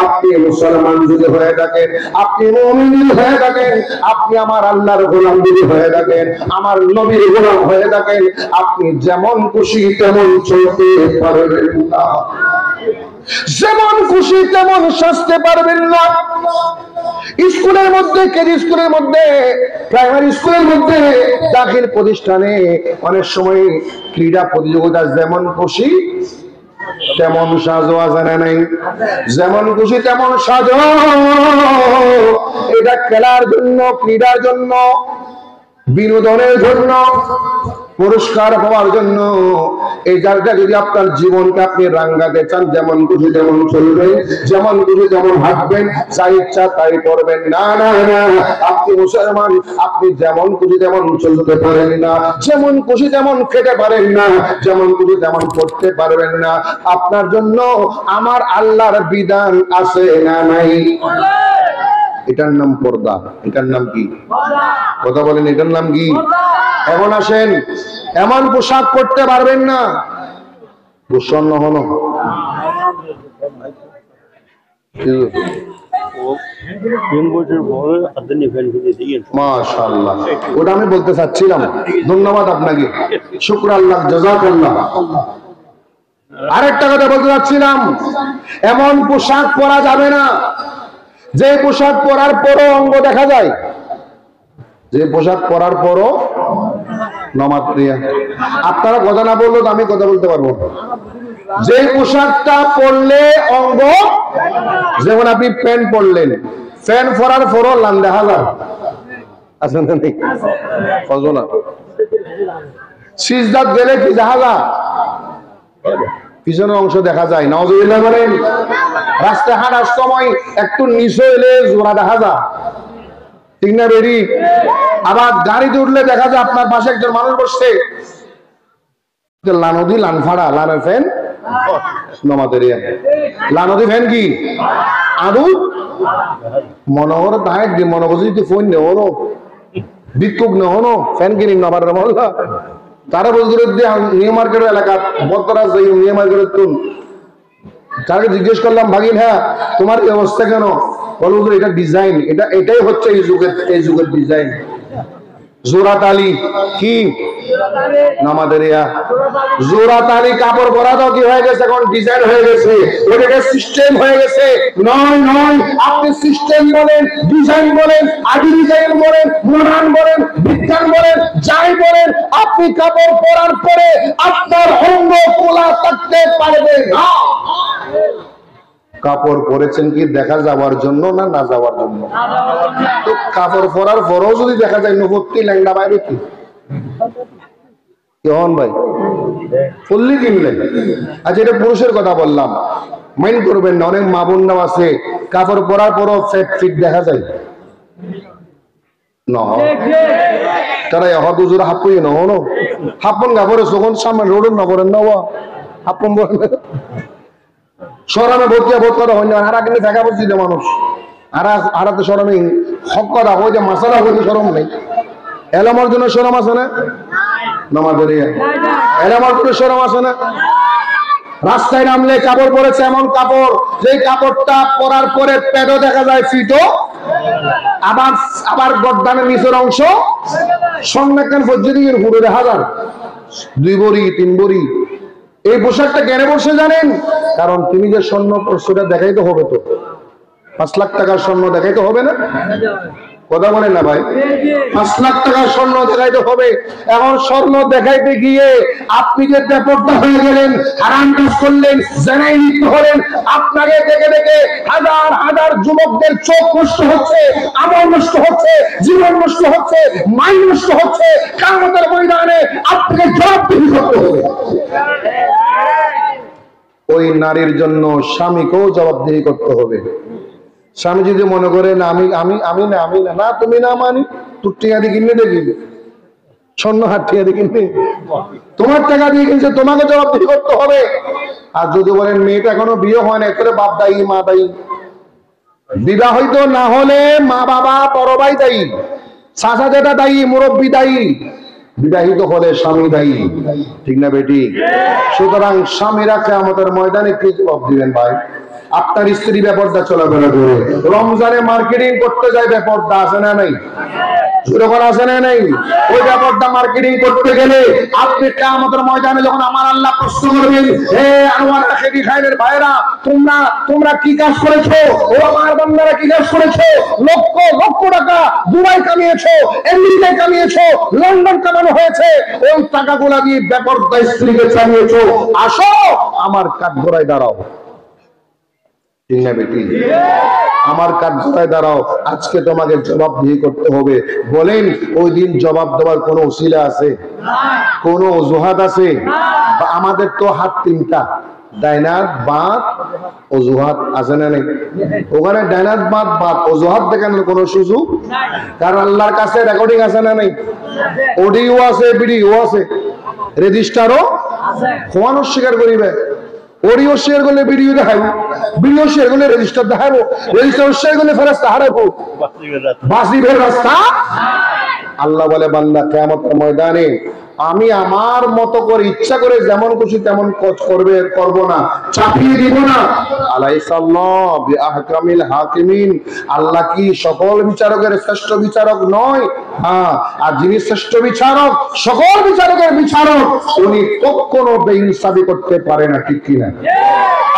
আপনি মুসলমান যদি হয়ে থাকেন, আপনি মুমিন যদি হয়ে থাকেন, আপনি আমার আল্লাহর গোলাম যদি হয়ে থাকেন, আমার নবীর গোলাম হয়ে থাকেন, আপনি যেমন খুশি তেমন চলতে পারবেন না, যেমন খুশি তেমন সাজতে পারবেন না। স্কুলের মধ্যে, কেজি স্কুলের মধ্যে, প্রাইমারি স্কুলের মধ্যে, দাখিল প্রতিষ্ঠানে অনেক সময় ক্রীড়া প্রতিযোগিতা, যেমন খুশি তেমন সাজো, আছে না নাই? যেমন খুশি তেমন সাজো, এটা খেলার জন্য, ক্রীড়ার জন্য। বিনোদনের জন্য, পুরস্কার পাওয়ার জন্য এই জায়গাটা যদি আপনার জীবনকে আপনি রাঙ্গাতে চান, যেমন খুশি যেমন চলবেন, যেমন খুশি যেমন হাঁটবেন, যা ইচ্ছা তাই করবেন, না না না, আপনি মুসলমান, আপনি যেমন খুশি তেমন চলতে পারেন না, যেমন খুশি তেমন খেতে পারেন না, যেমন খুশি তেমন করতে পারবেন না। আপনার জন্য আমার আল্লাহর বিধান আছে না নাই? এটার নাম পর্দা। এটার নাম কি? কথা বলেন, এটার নাম কি? এখন আসেন, এমন পোশাক পরতে পারবেন না, প্রসন্ন হন। মাশাআল্লাহ, ওটা আমি বলতে চাচ্ছিলাম। ধন্যবাদ আপনাকে, শুকর আল্লাহ, জাযাকাল্লাহ। আরেকটা কথা বলতে চাচ্ছিলাম, এমন পোশাক পরা যাবে না যে পোশাক পরার পরও অঙ্গ দেখা যায়, যে পোশাক পরার পরও নামাজ প্রিয়া। আপনারা কথা না বললে তো আমি কথা বলতে পারবো। যে পোশাকটা পরলে অঙ্গ, যেমন আপনি প্যান্ট পরলেন, প্যান্ট পরার পরও লান দেখা যায়, আছে না নেই? না, সিজদাত গেলে কি দেখা যায়? পিছনের অংশ দেখা যায়। নাউজুবিল্লাহ বলেন। রাস্তায় হাঁটার সময় একটু নিচে এলে জোড়া দেখা যায়, ঠিক না বেরি? আবার গাড়িতে উঠলে দেখা যায় আপনার পাশে একজন মানুষ বসছে, লানদি লানফাড়া লানের ফ্যান নমাদের লানদি ফ্যান কি আরু মনোহর তাই মনোবজি ফোন নেওনো বিক্ষোভ নেওনো ফ্যান কিনি নবার মহল্লা তারা বলতে নিউ মার্কেটের এলাকা বদরা যাই নিউ মার্কেটের তুন তাকে জিজ্ঞেস করলাম, ভাগিন হ্যাঁ তোমার এই অবস্থা কেন? বলো এটা ডিজাইন, এটাই হচ্ছে এই যুগের ডিজাইন। জোড়াতালি কি নামাদের জোড়াতালি কাপড় পরা তো কি হয়ে গেছে, এখন ডিজাইন হয়ে গেছে, ওটাকে সিস্টেম হয়ে গেছে। নয় নয়, আপনি সিস্টেম বলেন, ডিজাইন বলেন, আদি ডিজাইন বলেন, মডার্ন বলেন, বিজ্ঞান বলেন, যাই বলেন, আপনি কাপড় পরার পরে আপনার অঙ্গ খোলা থাকতে পারবে না। কাপড় পরেছেন কি দেখা যাওয়ার জন্য না না যাওয়ার জন্য? তো কাপড় পরার পরও যদি দেখা যায় নবত্তি ল্যাংড়া বাইরে কি কেমন ভাই ফুললি কিনলেন? আচ্ছা, এটা পুরুষের কথা বললাম, মাইন্ড করবেন না। অনেক মা বোনরাও আছে কাপড় পরার পরও ফ্যাট ফিট দেখা যায় না, তারা হয়তো জোরে হাপ্পুই না হনো হাপ্পন কাপড়ে যখন সামনে রোড না করেন না হাপ্পন বলেন সরমে ভর্তি বোধ করা হয় না। হারা কিন্তু দেখা বলছি যে মানুষ হারাতে সরমে হক কথা হয় যে মাসালা হইতে সরম নেই। এলামার জন্য সরম আছে না? নামাজের এলামার জন্য সরম আছে না? রাস্তায় নামলে কাপড় পরেছে এমন কাপড়, যে কাপড়টা পরার পরে পেটও দেখা যায় ফিটও, আবার গর্দানের নিচের অংশ সন্ন্যাকান পর্যন্ত ঘুরে দেখা যায় 2 ভরি 3 ভরি। এই পোশাকটা কেন বসে জানেন? কারণ তুমি যে স্বর্ণ সেটা দেখাইতে হবে, তো 5 লাখ টাকার স্বর্ণ দেখাইতে হবে না? কথা বলেন না ভাই? 5 লাখ টাকার স্বর্ণ দেখাইতে হবে। এখন স্বর্ণ দেখাইতে গিয়ে আপনি যে বেপরোয়া হয়ে গেলেন, হারাম কাজ করলেন, জেনায় লিপ্ত হলেন, আপনাকে দেখে দেখে হাজার হাজার যুবকদের চোখ নষ্ট হচ্ছে, আমল নষ্ট হচ্ছে, জীবন নষ্ট হচ্ছে, মাইন্ড নষ্ট হচ্ছে। কিয়ামতের ময়দানে আপনাকে জবাবদিহি করতে হবে। ওই নারীর জন্য স্বামীকেও জবাবদিহি করতে হবে। স্বামী যদি মনে করে না আমি আমি আমি না আমি না না তুমি না মানি, তোর টিয়া দিয়ে কিনে দেখি স্বর্ণ হাত টিয়া দিয়ে কিনবে, তোমার টাকা দিয়ে কিনছে, তোমাকে জবাবদিহি করতে হবে। আর যদি বলেন মেয়েটা এখনো বিয়ে হয় না, করে বাপ দায়ী মা দায়ী, বিবাহিত না হলে মা বাবা বড় ভাই দায়ী, চাচা যেটা দায়ী, মুরব্বী দায়ী, বিবাহিত হলে স্বামী দায়ী, ঠিক না বেটি? সুতরাং স্বামীরা কিয়ামতের ময়দানে কি জবাব দিবেন ভাই? আপনার স্ত্রী ব্যাপারটা চলাফেরা করে রমজানে মার্কেটিং করতে যায়, ব্যাপারটা আছে না নাই? যখন আসে না নাই, ওই ব্যাপারটা মার্কেটিং করতে গেলে আপনি কিয়ামতের ময়দানে যখন আমার আল্লাহ প্রশ্ন করবেন, হে আনোয়ার খেদি খাইরের ভাইরা, তোমরা কি কাজ করেছো? ও আমার বান্দারা কি কাজ করেছো? লক্ষ লক্ষ টাকা দুবাই কামিয়েছো, আমেরিকায় কামিয়েছো, লন্ডন কামানো হয়েছে, ওই টাকাগুলা দিয়ে ব্যাপারটা স্ত্রীকে চালিয়েছো, আসো আমার কাঠগড়ায় দাঁড়াও, ঠিক না বেটি? আমার কার্যালয়ে দাঁড়াও, আজকে তোমাকে জবাবদিহি করতে হবে। বলেন ওই দিন জবাব দেওয়ার কোনো উসিলা আছে? কোনো অজুহাত আছে? আমাদের তো হাত তিনটা, ডাইনাত বাদ অজুহাত আছে না নেই? ওখানে ডাইনাত বাদ বাদ অজুহাত দেখানোর কোনো সুযোগ? কারণ আল্লাহর কাছে রেকর্ডিং আছে না নেই? অডিও আছে, ভিডিও আছে, রেজিস্টারও খোয়ানো স্বীকার করিবে। অডিও শেয়ার করলে ভিডিও দেখাবো, ভিডিও শেয়ার করলে রেজিস্টার দেখাবো, রেজিস্টার শেয়ার করলে ফেরেশতা হারাবো, বাঁচিবের রাস্তা। আল্লাহ বলে বান্দা কিয়ামতের ময়দানে আমি আমার মতো করে ইচ্ছা করে যেমন খুশি তেমন করব না, চাপিয়ে দিব না। আলাইসাল্লাহ বিআহকামিল হাকিমিন, আল্লাহ কি সকল বিচারকের শ্রেষ্ঠ বিচারক নয়? হ্যাঁ, আর যিনি শ্রেষ্ঠ বিচারক, সকল বিচারকের বিচারক, উনি কখনো বেইনসাফি করতে পারে না, ঠিক কিনা?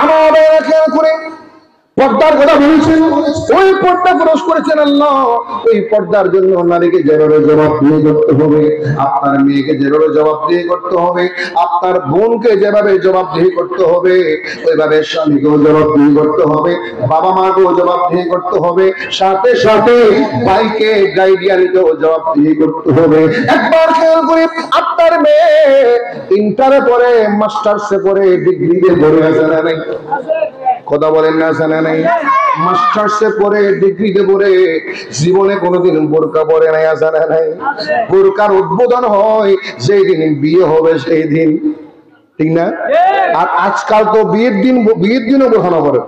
আমাদের খেয়াল করে পর্দার কথা বলেছেন, ওই পর্দা খরচ করেছেন আল্লাহ। ওই পর্দার জন্য নারীকে যেভাবে জবাবদিহি করতে হবে, আপনার মেয়েকে যেভাবে জবাবদিহি করতে হবে, আপনার বোনকে যেভাবে জবাবদিহি করতে হবে, ওইভাবে স্বামীকেও জবাবদিহি করতে হবে, বাবা মাকেও জবাবদিহি করতে হবে, সাথে সাথে ভাইকে গাইডিয়ানকেও জবাবদিহি করতে হবে। একবার খেয়াল করে, আপনার মেয়ে ইন্টারে পড়ে, মাস্টার্সে পড়ে, ডিগ্রিতে পড়ে আছে না নাই? কথা বলেন না, জানা নাই? মাস্টার্সে পড়ে, ডিগ্রিতে পড়ে, জীবনে কোনোদিন বোরকা পরে নাই, জানা নাই? বোরকার উদ্বোধন হয় যেই দিন বিয়ে হবে সেই দিন, ঠিক না? আর আজকাল তো বিয়ের দিনও বোরখানো করে।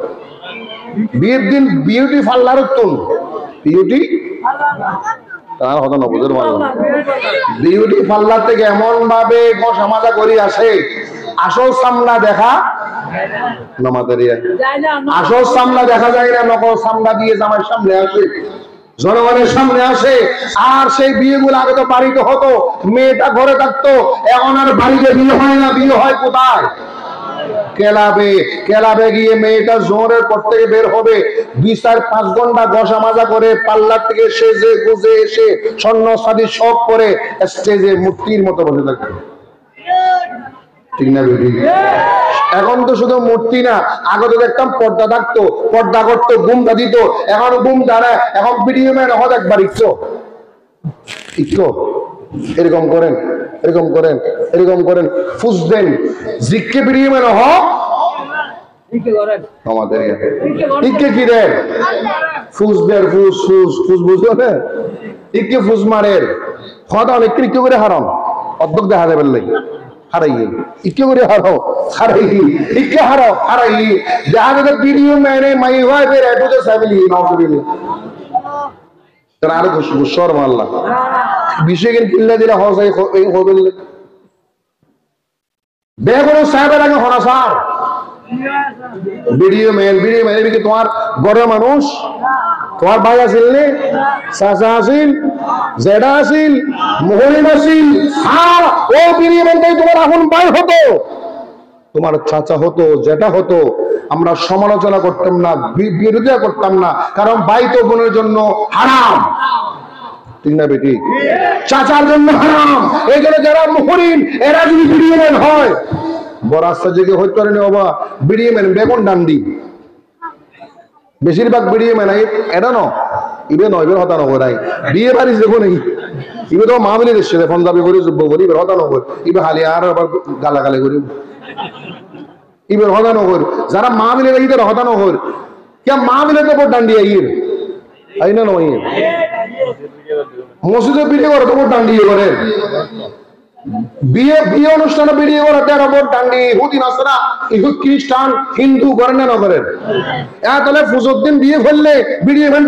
বিয়ের দিন বিউটি পার্লার তুন, বিউটি তার হতো না, বুঝতে পারলাম। বিউটি পার্লার থেকে এমন ভাবে সামাজা করি আসে, আসল সামনা দেখা আসল সামনা দেখা যায় না, নকল সামনা দিয়ে জামার সামনে আসে, জনগণের সামনে আসে। আর সেই বিয়েগুলো আগে তো বাড়িতে হতো, মেয়েটা ঘরে থাকতো, এখন আর বাড়িতে বিয়ে হয় না, বিয়ে হয় কোথায়? ক্লাবে গিয়ে মেয়েটা জোরের পর থেকে বের হবে, 2-4-5 ঘন্টা ঘষা মাজা করে পার্লার থেকে সেজে গুজে এসে স্বর্ণ সাদি সব করে স্টেজে মূর্তির মতো বসে থাকবে, ঠিক না বেটি? এখন তো শুধু মূর্তি না, আগে তো দেখতাম পর্দা থাকতো, পর্দা করতো, ঘুমটা দিত, এখন ঘুম দাঁড়ায়, এখন ভিডিও ম্যান হত একবার ইচ্ছো এরকম করেন, এরকম করেন, এরকম করেন, ফুসবেন জিককে ভিডিও ম্যান হ আমাদের ইকে কি রে ফুসবের ফুস ফুস ফুস বুঝলো না? ইকে ফুস মারের কথা অনেক কি করে হারাম অর্ধক দেখা যাবে লাগে হারাই ইকে করে হারাও হারাই ইকে হারাও হারাই দেখা যাবে ভিডিও ম্যানে মাই হয় ফের এটু তো ফ্যামিলি নজরিল তার আর গুসর মারলা বিষয় কেন কিল্লা দিলা হসাই হবে বেগুনো সাহেবের আগে হনা স্যার ভিডিও ম্যান এদিকে তোমার বড় মানুষ তোমার ভাই আসিল নে চাচা আসিল জেডা আসিল মোহরিন আসিল আর ও ভিডিও ম্যানটাই তোমার এখন ভাই হতো তোমার চাচা হতো জেডা হতো আমরা সমালোচনা করতাম না বিরোধিতা করতাম না কারণ ভাই তো বোনের জন্য হারাম ঠিক না বেটি চাচার জন্য হারাম এই জন্য যারা মোহরিন এরা যদি ভিডিও ম্যান হয় বড় রাস্তা জেগে হইতে পারেনি বাবা ভিডিও ম্যান বেগুন ডান্ডি বেশিরভাগ ভিডিও ম্যান এটা ন ইবে নয় বের হতা নগর আই বিয়ে বাড়ি দেখো নাকি ইবে তো মামলি দেশে ফোন দাবি করে যুব্ব করি ইবে হতা নগর ইবে হালি আর আবার গালাগালি করি ইবে হতা নগর যারা মামলি ইদের হতা নগর কে মামলি তো ডান্ডি আইর আই না নয় মসজিদে ভিডিও করে তো ডান্ডি করে বিয়ে অনুষ্ঠানে ভিডিও করে 13 ভোট ডান্ডি ইহুদি নাসরা ইহুদ খ্রিস্টান হিন্দু করেন না করেন তাহলে ফজরুদ্দিন বিয়ে করলে ভিডিও ম্যান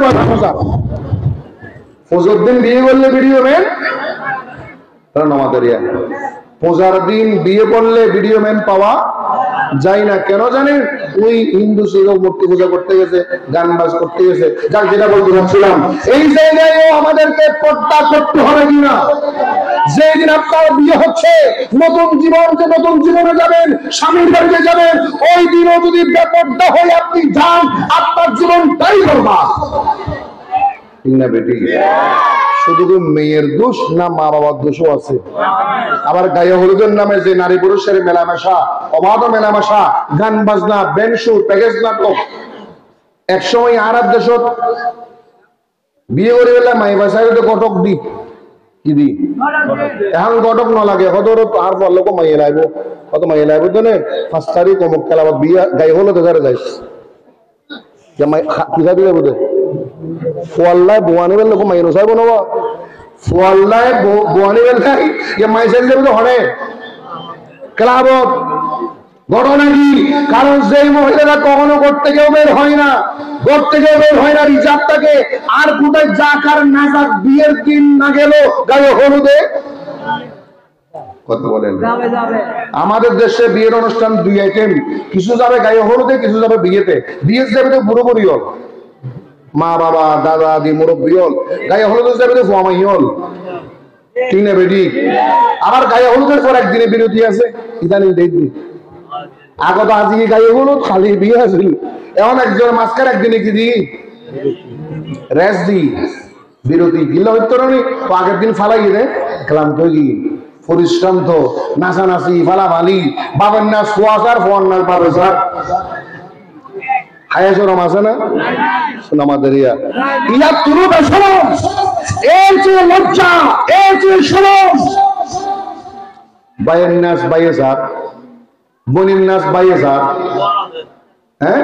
ফজরুদ্দিন বিয়ে করলে ভিডিও ম্যান আমাদের পূজার দিন বিয়ে করলে ভিডিও ম্যান পাওয়া যায় না কেন জানেন ওই হিন্দু ছিল মূর্তি পূজা করতে গেছে গান বাজ করতে গেছে যার যেটা বলতে চাচ্ছিলাম এই জায়গায়ও আমাদেরকে পর্দা করতে হবে কিনা যেদিন আপনার বিয়ে হচ্ছে নতুন জীবনে যাবেন স্বামীর বাড়িতে যাবেন ওই দিনও যদি বেপর্দা হয়ে আপনি যান আপনার জীবনটাই বরবাদ ঠিক না বেটি শুধু মেয়ের দোষ না মা বাবার দোষও আছে আবার গায়ে হলুদের নামে যে নারী পুরুষের মেলামেশা অবাধ মেলামেশা গান বাজনা ব্যান্ড শো প্যাকেজ নাটক এক সময় আরব দেশত বিয়ে করে গেলে মাই বাসায় কটক দি কি দি এখন কটক নালাগে কত আর লোক মাইয়ে লাইব কত মাইয়ে লাইব তো নে 5 তারিখ অমুক খেলা বিয়া গাই হলো তো ঘরে যাই কি খাবি যাবো তো ফোয়াল্লায় বোয়ানি বেল লোক মাইয়ে নসাইব না ফোয়াল্লায় বোয়ানি বেল খাই মাই সাইজ যাবে তো হনে ক্লাবত ঘটনা কি কারণ যেই মহিলারা কখনো করতে কেউ বের হয় না রিজার্ভ থাকে আর কোথায় যাক আর না যাক বিয়ের দিন না গেল গায়ে হলুদে কথা বলেন আমাদের দেশে বিয়ের অনুষ্ঠান 2 আইটেম কিছু যাবে গায়ে হলুদে কিছু যাবে বিয়েতে বিয়ে যাবে তো পুরোপুরি হল মা বাবা দাদা দাদি মুরব্বী হল গায়ে হলুদে যাবে তো ফোয়ামাই হল ঠিক না বেটি আবার গায়ে হলুদের পর একদিনে বিরতি আছে ইদানিং দেখবি আগত আজকে গায়ে হলুদ খালি বিয়ে আছিল এমন একজন মাঝখানে একদিনে কি দি রেস্ট দি বিরতি দিল হইতো না আগের দিন ফালাই রে ক্লান্ত কি পরিশ্রাম তো নাচানাচি ফালাফালি বাবার নাচ ফোয়াশার ফোয়ার নাচ পাবে স্যার হায়াসরম আছে না আমাদের ইয়া তুরু বেসরম এর চেয়ে লজ্জা এর চেয়ে শরম বাইয়ের নাচ বাইয়ে স্যার বনির নাচ বাইয়ে স্যার হ্যাঁ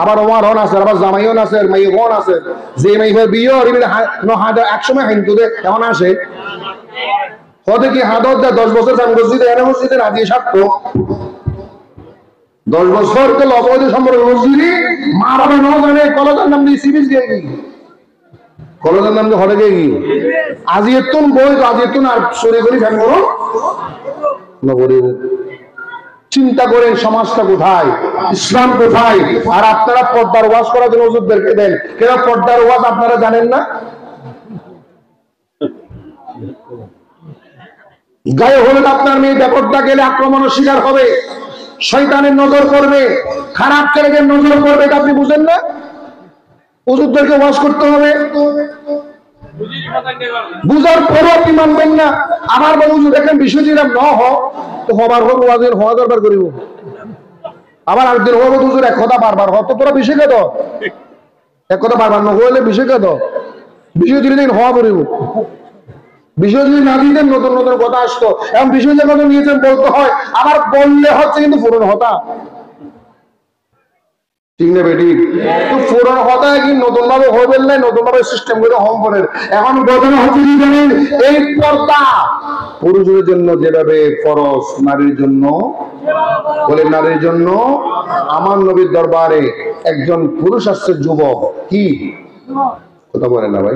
আবার ওমার হন আছে আবার জামাইও আছে মাই হন আছে যে মাই বিয়ে এক সময় হিন্দু এমন আসে হতে কি হাদত দেয় 10 বছর মসজিদে এনে মসজিদে রাজিয়ে সারতো 10 বছর তো লবৈধ সম্পর্ক মসজিদে মা বাবা ন জানে কলেজের নাম দিয়ে সিরিজ দিয়ে কি কলেজের নাম দিয়ে হটে গিয়ে কি আজি এতুন বই তো আজি এতুন আর সরে করি ফ্যান করো নগরীর চিন্তা করেন সমাজটা কোথায় ইসলাম কোথায় আর আপনারা পর্দার ওয়াজ করার জন্য হুজুরদেরকে দেন কেন পর্দার ওয়াজ আপনারা জানেন না গায়ে হলুদ আপনার মেয়ে ব্যাপারটা গেলে আক্রমণের শিকার হবে শয়তানের নজর করবে খারাপ ছেলেদের নজর করবে এটা আপনি বুঝেন না হুজুরদেরকে ওয়াজ করতে হবে বুঝার পরও আপনি মানবেন না আমার বাবু দেখেন বিষয় দিলাম ন তো হবার হোক ওয়াজের হওয়া দরবার করিব আবার আরেকদিন হবো হুজুর এক কথা বারবার হত তোরা বিষয় কে তো এক কথা বারবার না হইলে বিষয় কে তো বিষয় দিলে দিন হওয়া করিব বিষয় যদি না দিতেন নতুন নতুন কথা আসতো এবং বিষয় যে কথা নিয়েছেন বলতে হয় আবার বললে হচ্ছে কিন্তু পূরণ হতা ঠিক না বেটি তো পূরণ হতা কি নতুন ভাবে হবেন নাই নতুন ভাবে সিস্টেম করে হোম করেন এখন ঘটনা হচ্ছে কি জানেন এই পর্দা পুরুষের জন্য যেভাবে ফরজ নারীর জন্য বলে নারীর জন্য আমার নবীর দরবারে একজন পুরুষ আসছে যুবক কি কথা বলেন না ভাই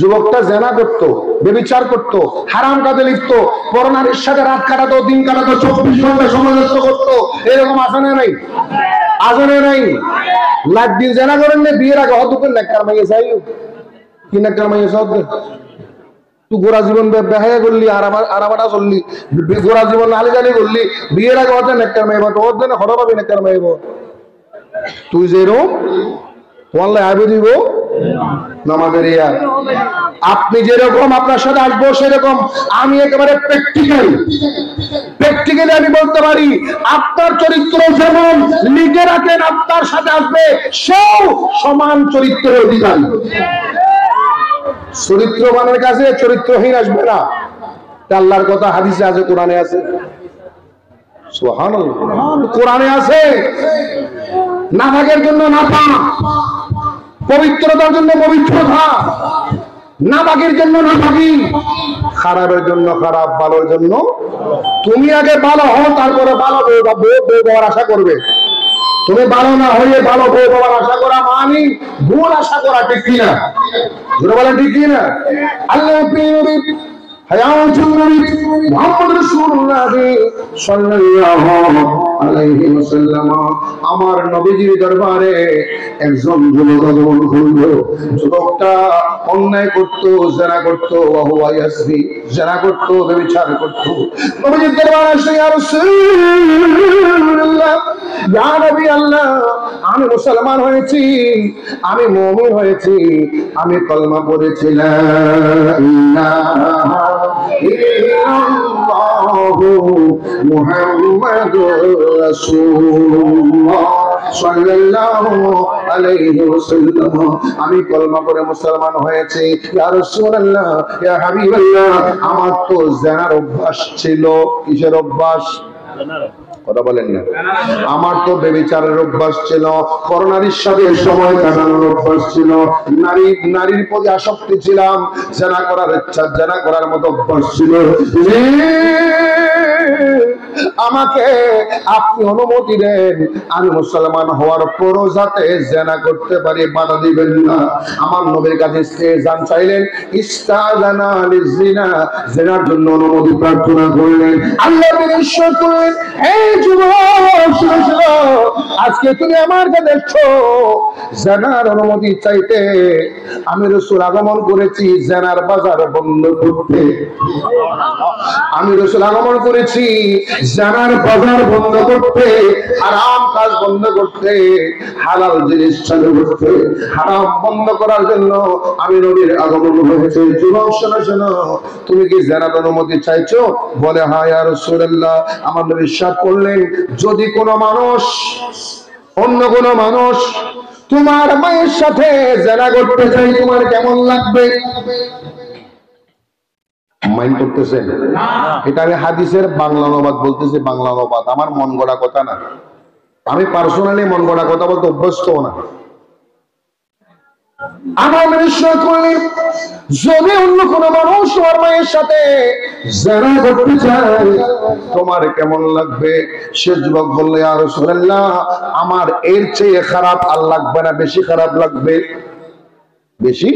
যুবকটা জেনা করতো ব্যভিচার করতো হারাম কাজে লিপ্ত পরনারীর সাথে রাত কাটাতো দিন কাটাতো 24 ঘন্টা সময় নষ্ট করতো এরকম আসনে নাই আজনে নাই লাখ দিন জেনা করেন না বিয়ের আগে হতুকের নেককার মাইয়ে চাই কি নেককার মাইয়ে সব তুই গোড়া জীবন বেহায়া করলি আরাবাটা চললি গোড়া জীবন আলিজালি করলি বিয়ের আগে হতে নেককার মাইব তো ওর জন্য হঠাৎ পাবি নেককার মাইব তুই যেরকম আপনি যেরকম আপনার সাথে আসবো সেরকম আমি একেবারে প্র্যাকটিক্যালি আমি বলতে পারি আপনার চরিত্র যেমন লিখে রাখেন আপনার সাথে আসবে সেও সমান চরিত্রের অধিকারী চরিত্রবানের কাছে চরিত্রহীন আসবে না আল্লাহর কথা হাদিসে আছে কোরআনে আছে সুবহানাল্লাহ কোরআনে আছে নাফাকের জন্য নাফা পবিত্রতার জন্য পবিত্রতা নাপাকের জন্য নাপাকি খারাপের জন্য খারাপ ভালোর জন্য তুমি আগে ভালো হও তারপরে ভালো বউ পাওয়ার আশা করবে তুমি ভালো না হয়ে ভালো বউ পাওয়ার আশা করা মানে ভুল আশা করা ঠিক কিনা জোরে বলেন ঠিক কিনা আল্লাহ হায়াতুন নবী মুহাম্মদ রাসূলুল্লাহ সাল্লাল্লাহু আলাইহি ওয়াসাল্লাম আমার নবীজির দরবারে একজন যুবক আগমন করলো যুবকটা অন্যায় করতো জেনা করতো ওয়া ইয়াসরি জেনা করতো ব্যভিচার করতো নবীজির দরবারে এসে ইয়া রাসূলুল্লাহ ইয়া নবী আল্লাহ আমি মুসলমান হয়েছি আমি মুমিন হয়েছি আমি কলমা পড়েছি লা ইলাহা ইল্লাল্লাহু মুহাম্মাদুর রাসূলুল্লাহ সাল্লাল্লাহু আলাইহি ওয়াসাল্লাম আমি কলমা পড়ে মুসলমান হয়েছি ইয়া রাসূলুল্লাহ ইয়া হাবিবাল্লাহ আমার তো জিনার অভ্যাস ছিল কিসের অভ্যাস কথা বলেন না আমার তো ব্যভিচারের অভ্যাস ছিল করোনার সাথে সময় কাটানোর অভ্যাস ছিল নারীর প্রতি আসক্তি ছিলাম জিনা করার ইচ্ছা জিনা করার মতো অভ্যাস ছিল আমাকে আপনি অনুমতি দেন আমি মুসলমান হওয়ার পরও যাতে জিনা করতে পারি বাধা দিবেন না আমার নবীর কাছে জান চাইলেন ইস্তাজানা লিজিনা জিনার জন্য অনুমতি প্রার্থনা করলেন আল্লাহর ইরশাদ করলেন হে যুবক শুনো আজকে তুমি আমার কাছে এসেছো জিনার অনুমতি চাইতে আমি রাসূল আগমন করেছি জিনার বাজার বন্ধ করতে আমি রাসূল আগমন করেছি জিনার বাজার বন্ধ করতে হারাম কাজ বন্ধ করতে হালাল জিনিস চালু করতে হারাম বন্ধ করার জন্য আমি নবীর আগমন হয়েছে যুবক শোনো তুমি কি জিনার অনুমতি চাইছো বলে হ্যাঁ ইয়া রাসূলুল্লাহ আমার নবী ইরশাদ করলেন যদি কোনো মানুষ অন্য কোনো মানুষ তোমার মায়ের সাথে জিনা করতে চাই তোমার কেমন লাগবে মাইন্ড করতেছেন এটা আমি হাদিসের বাংলা অনুবাদ বলতেছি বাংলা অনুবাদ আমার মন গড়া কথা না আমি পার্সোনালি মন গড়া কথা বলতে অভ্যস্ত না আমার বিশ্বাস করলেন যদি অন্য কোনো মানুষ তোমার মায়ের সাথে জিনা করতে চায় তোমার কেমন লাগবে সে যুবক বলল ইয়া রাসূলুল্লাহ আমার এর চেয়ে খারাপ আর লাগবে না বেশি খারাপ লাগবে বেশি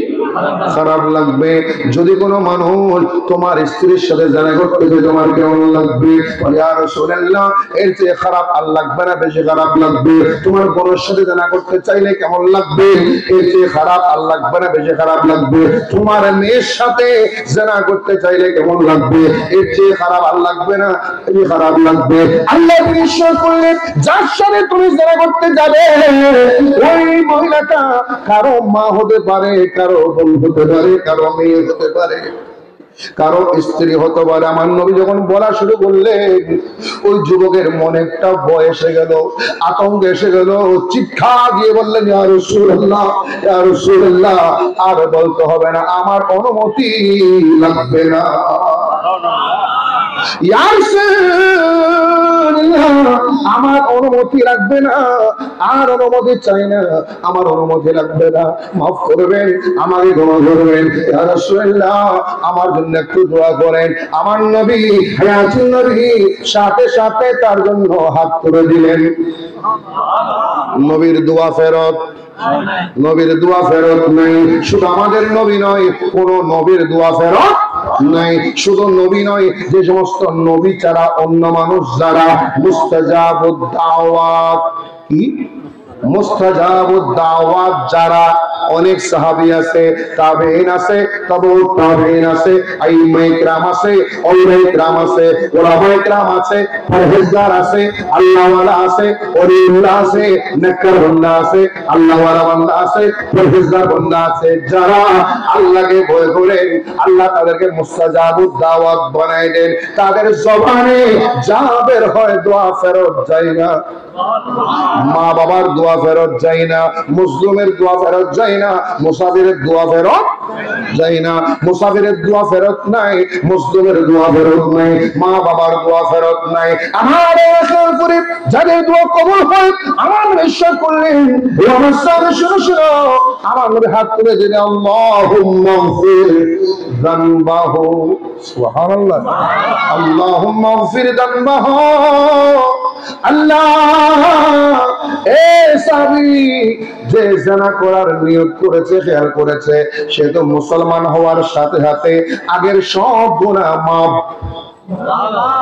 খারাপ লাগবে যদি কোনো মানুষ তোমার স্ত্রীর সাথে জিনা করতে চায় তোমার কেমন লাগবে ইয়া রাসূলুল্লাহ এর চেয়ে খারাপ আর লাগবে না বেশি খারাপ লাগবে তোমার বোনের সাথে জিনা করতে চাইলে কেমন লাগবে এর চেয়ে খারাপ আর লাগবে না বেশি খারাপ লাগবে তোমার মেয়ের সাথে জিনা করতে চাইলে কেমন লাগবে এর চেয়ে খারাপ আর লাগবে না বেশি খারাপ লাগবে আল্লাহ বিশ্বাস করলেন যার সাথে তুমি জিনা করতে যাবে ওই মহিলাটা কারো মা হতে পারে কারো বোন হতে পারে কারো মেয়ে হতে পারে কারো স্ত্রী হতে পারে আমার নবী যখন বলা শুরু করলেন ওই যুবকের মনে একটা ভয় এসে গেল আতঙ্ক এসে গেল চিৎকার দিয়ে বললেন ইয়া রাসূলুল্লাহ ইয়া রাসূলুল্লাহ আর বলতে হবে না আমার অনুমতি লাগবে না ইয়া রাসূলুল্লাহ আমার অনুমতি লাগবে না আর অনুমতি চাই না আমার অনুমতি লাগবে না মাফ করবেন আমাকে ক্ষমা করবেন ইয়া রাসূলুল্লাহ আমার জন্য একটু দোয়া করেন আমার নবী হায়াতুন নবী সাথে সাথে তার জন্য হাত তুলে দিলেন নবীর দোয়া ফেরত নবীর দোয়া ফেরত নাই শুধু আমাদের নবী নয় কোন নবীর দোয়া ফেরত নাই শুধু নবী নয় যে সমস্ত নবী ছাড়া অন্য মানুষ যারা মুস্তাজাবুদ দাওয়াত কি মুস্তাজাবুদ দাওয়াত যারা অনেক সাহাবী আছে তাবেঈন আছে তাবউ তাবেঈন আছে আইম্মা ইকরাম আছে ওলামায়ে ইকরাম আছে ওলামায়ে ইকরাম আছে পরহেজগার আছে আল্লাহওয়ালা আছে ওলিউল্লাহ আছে নেককার বান্দা আছে আল্লাহওয়ালা বান্দা আছে পরহেজগার বান্দা আছে যারা আল্লাহকে ভয় করেন আল্লাহ তাদেরকে মুস্তাজাবুদ দাওয়াত বানায় দেন তাদের জবানে যা বের হয় দোয়া ফেরত যায় না মা বাবার দোয়া ফেরত যায় না মুসলিমের দোয়া ফেরত যায় না মুসাফিরের দোয়া ফেরত যায় না মুসাফিরের দোয়া ফেরত নাই মুসলিমের দোয়া ফেরত নাই মা বাবার দোয়া ফেরত নাই আমার খেয়াল করে যাদের দোয়া কবুল হয় আমার বিশ্বাস করলেন আমার সামনে শুনো আমার নবী হাত তুলে দিলে আল্লাহুম্মা গফির যানবাহু সুবহানাল্লাহ আল্লাহুম্মা গফির যানবাহু আল্লাহ এ সাহাবী যে জিনা করার নিয়ত করেছে খেয়াল করেছে সে তো মুসলমান হওয়ার সাথে সাথে আগের সব গুনাহ মাফ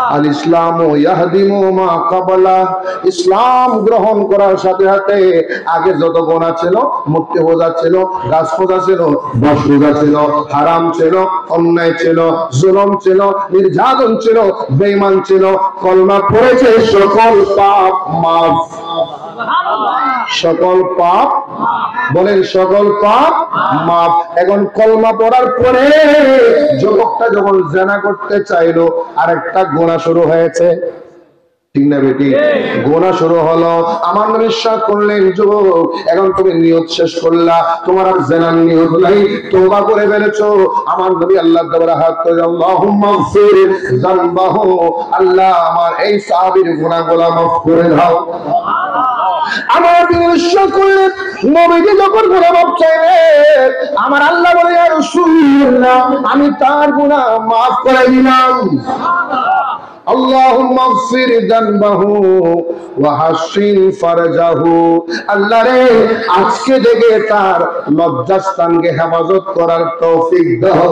আল ইসলামু ইয়াহদিমু মা ক্বাবলা ইসলাম গ্রহণ করার সাথে সাথে আগে যত গুনাহ ছিল মূর্তি পূজা ছিল গাছ পূজা ছিল বস পূজা ছিল হারাম ছিল অন্যায় ছিল জুলুম ছিল নির্যাতন ছিল বেঈমান ছিল কলমা পড়েছে সকল পাপ মাফ সকল পাপ বলেন সকল পাপ মাফ এখন কলমা পড়ার পরে যুবকটা যখন জিনা করতে চাইলো আরেকটা গুনাহ শুরু হয়েছে ঠিক না বেটি? গোনা শুরু হলো, আমার নবী ইরশাদ করলেন, যুবক এখন তুমি নিয়ত শেষ করলা, তোমার আর জেনার নিয়ত নাই, তওবা করে ফেলেছো। আমার নবী আল্লাহর দরবারে হাত তুলে আল্লাহুম্মা গফির যানবাহু, আল্লাহ আমার এই সাহাবীর গুনাহগুলো মাফ করে দাও। আমার নবী ইরশাদ করলেন, নবীজি যখন গুনাহ মাফ চাইলেন, আমার আল্লাহ বলে ইয়া রাসূলুল্লাহ আমি তার গুনাহ মাফ করে দিলাম। আল্লাহুম্মা গফির যানবাহু ওয়া হাসিন ফারজাহু, আল্লাহ রে আজকে থেকে তার লজ্জাস্থানকে হেফাজত করার তৌফিক দাও,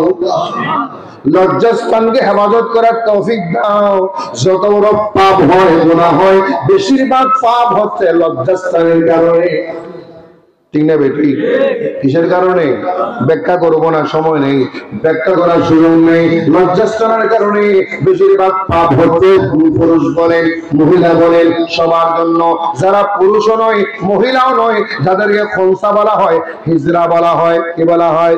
লজ্জাস্থানকে হেফাজত করার তৌফিক দাও। যত বড় পাপ হয় গুনাহ হয়, বেশিরভাগ পাপ হচ্ছে লজ্জাস্থানের কারণে। ঠিক না বেটি? কিসের কারণে? ব্যাখ্যা করবো না, সময় নেই, ব্যাখ্যা করার সুযোগ নেই। লজ্জাস্থানের কারণে বেশিরভাগ পাপ হচ্ছে, পুরুষ বলেন মহিলা বলেন সবার জন্য। যারা পুরুষও নয় মহিলাও নয়, যাদেরকে খনসা বলা হয়, হিজরা বলা হয়, কি বলা হয়,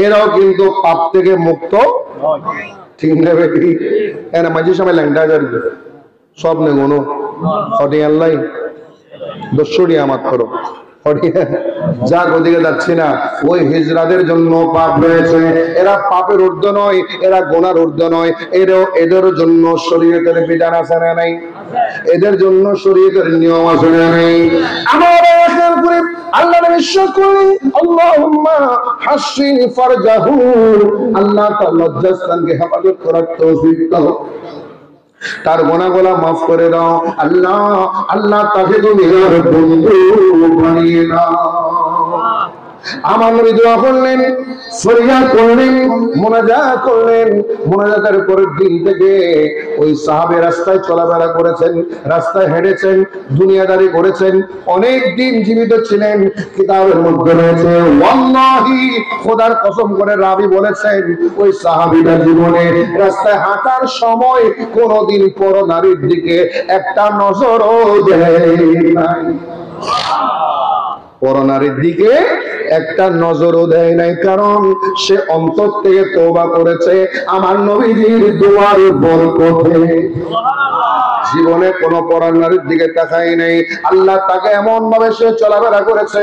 এরাও কিন্তু পাপ থেকে মুক্ত। ঠিক না বেটি? এরা মাঝে সময় ল্যাংটা যাবে সব নেই কোনো হটি আল্লাহ দস্যুরি আমার করো যা ওদিকে যাচ্ছি না, ওই হিজরাদের জন্য পাপ রয়েছে। এরা পাপের ঊর্ধ্ব নয়, এরা গোনার ঊর্ধ্ব নয়, এদের জন্য শরীয়তের বিধান আছে না নাই? এদের জন্য শরীয়তের নিয়ম আছে না নাই? আমার করে আল্লাহ বিশ্বাস করি আল্লাহুম্মা হাসিন ফারজাহু, আল্লাহ তার লজ্জাস্থানকে হেফাজত করার তৌফিক দাও, তার গুনাহগুলো মাফ করে দাও। আল্লাহ আল্লাহ তাকে তুমি বন্ধু বানিয়ে নাও। আমার নবী দোয়া করলেন, ফরিয়াদ করলেন, মুনাজাত করলেন। মুনাজাতের পরের দিন থেকে ওই সাহাবী রাস্তায় চলাফেরা করেছেন, রাস্তায় হেঁটেছেন, দুনিয়াদারি করেছেন, অনেক দিন জীবিত ছিলেন। কিতাবের মধ্যে রয়েছে, ওয়াল্লাহি খোদার কসম করে রাবী বলেছেন, ওই সাহাবীর জীবনে রাস্তায় হাঁটার সময় কোনদিন পর নারীর দিকে একটা নজরও দেয় নাই, পরনারীর দিকে একটা নজরও দেয় নাই। কারণ সে অন্তর থেকে তওবা করেছে আমার নবীজির দোয়ার বরকতে। জীবনে কোনো পরনারীর দিকে তাকাই নাই। আল্লাহ তাকে এমন ভাবে সে চলাফেরা করেছে,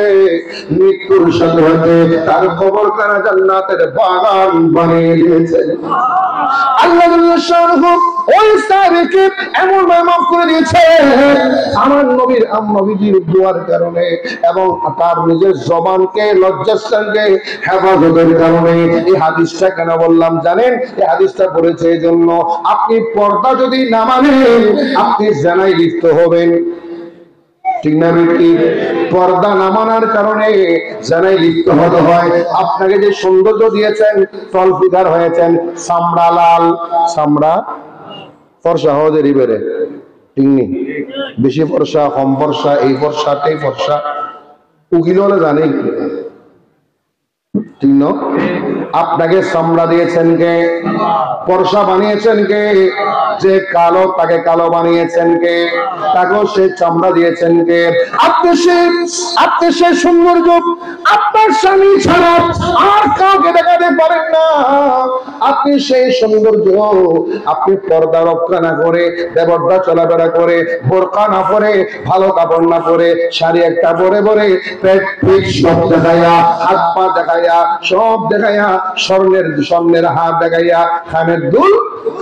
মৃত্যুর সাথে সাথে তার কবরখানা জান্নাতের বাগান বানিয়ে দিয়েছে। আল্লাহ ওই সাহাবীকে এমন ভাবে মাফ করে দিয়েছে আমার নবীজির দোয়ার কারণে, এবং তার নিজের জবানকে লজ্জাস্থানকে হেফাজতের কারণে। এই হাদিসটা কেন বললাম জানেন? এই হাদিসটা পড়েছে এই জন্য, আপনি পর্দা যদি না মানেন আপনি জিনায় লিপ্ত হবেন। ঠিক না বেটি? পর্দা না মানার কারণে জিনায় লিপ্ত হতে হয়। আপনাকে যে সৌন্দর্য দিয়েছেন, তলফিকার হয়েছেন, চামড়া লাল, চামড়া ফর্সা হওয়াদেরই বেড়ে, ঠিক নেই? বেশি ফর্সা, কম ফর্সা, এই ফর্সা এই ফর্সা উকিল হলে জানি, ঠিক না? আপনাকে চামড়া দিয়েছেন কে? ফর্সা বানিয়েছেন কে? যে কালো তাকে কালো বানিয়েছেন কে? তাকেও সে চামড়া দিয়েছেন কে? আপনি সে সৌন্দর্য আপনার স্বামী ছাড়া আর কাউকে দেখাতে পারেন না। আপনি সেই সৌন্দর্য আপনি পর্দা রক্ষা না করে, বেপরদা চলাফেরা করে, বোরকা না পরে, ভালো কাপড় না পরে, শাড়ি একটা পরে পরে, পেট পিঠ সব দেখাইয়া, হাত পা দেখাইয়া, সব দেখাইয়া, স্বর্ণের হাত দেখাইয়া,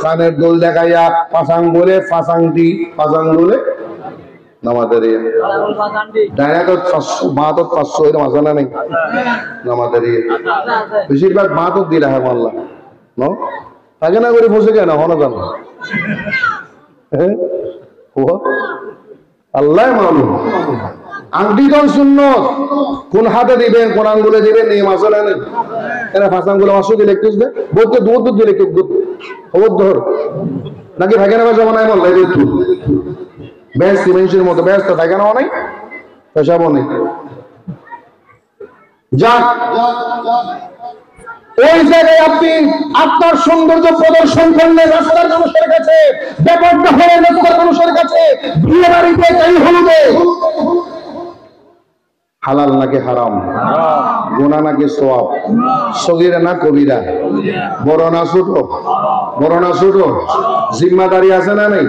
কানের দুল দেখাইয়া, পাসাঙ্গুলে পাসাঙ্গুলে নামাজের বেশিরভাগ মাহাতো দিয়ে রাখা মাল্লা থাকে না করে বসে কেন হন জানো আল্লাহ মালুম। আংটি তো সুন্নত, কোন হাতে দিবেন কোন আঙ্গুলে দিবেন এই মাসালা নেই। এরা ফাঁসাঙ্গুলো মাসু দিলে একটু বলতে দূর দিলে একটু খবর ধর নাকি থাকে না পয়সা বানায় বললে একটু ব্যস্ত মানুষের মতো ব্যস্ত থাকে না অনেক পেশাব নেই। যাক, ওই জায়গায় আপনি আপনার সৌন্দর্য প্রদর্শন করলেন রাস্তার মানুষের কাছে, ব্যাপারটা হলে রাস্তার মানুষের কাছে, বিয়ে বাড়িতে তাই হলুদে। হালাল নাকি হারাম, গুনাহ নাকি সওয়াব, সগীরা না কবিরা, বড় না ছোট, জিম্মাদারি আছে না নাই?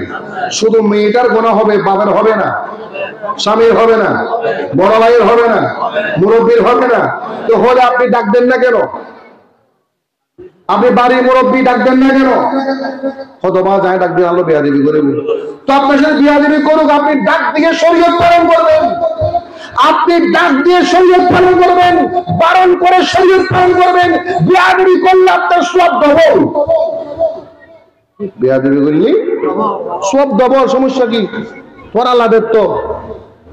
শুধু মেয়েটার গুনাহ হবে, বাবার হবে না, স্বামীর হবে না, বড় ভাইয়ের হবে না, মুরব্বীর হবে না। তো হলে আপনি ডাক দেন না কেন? আপনি বাড়ির মুরব্বী ডাক দেন না কেন? হতবা যায় ডাক দিয়ে আলো বেয়াদবি করে। তো আপনার সাথে বেয়াদবি করুক, আপনি ডাক দিয়ে শরীয়ত পালন করবেন। আপনি ডাক দিয়ে শরীয়ত পালন করবেন, বারণ করে শরীয়ত পালন করবেন। বেয়াদবি করলে আপনার সওয়াব ডবল। বেয়াদবি করলে সওয়াব ডবল। সমস্যা কি? তোর আল্লাহর তো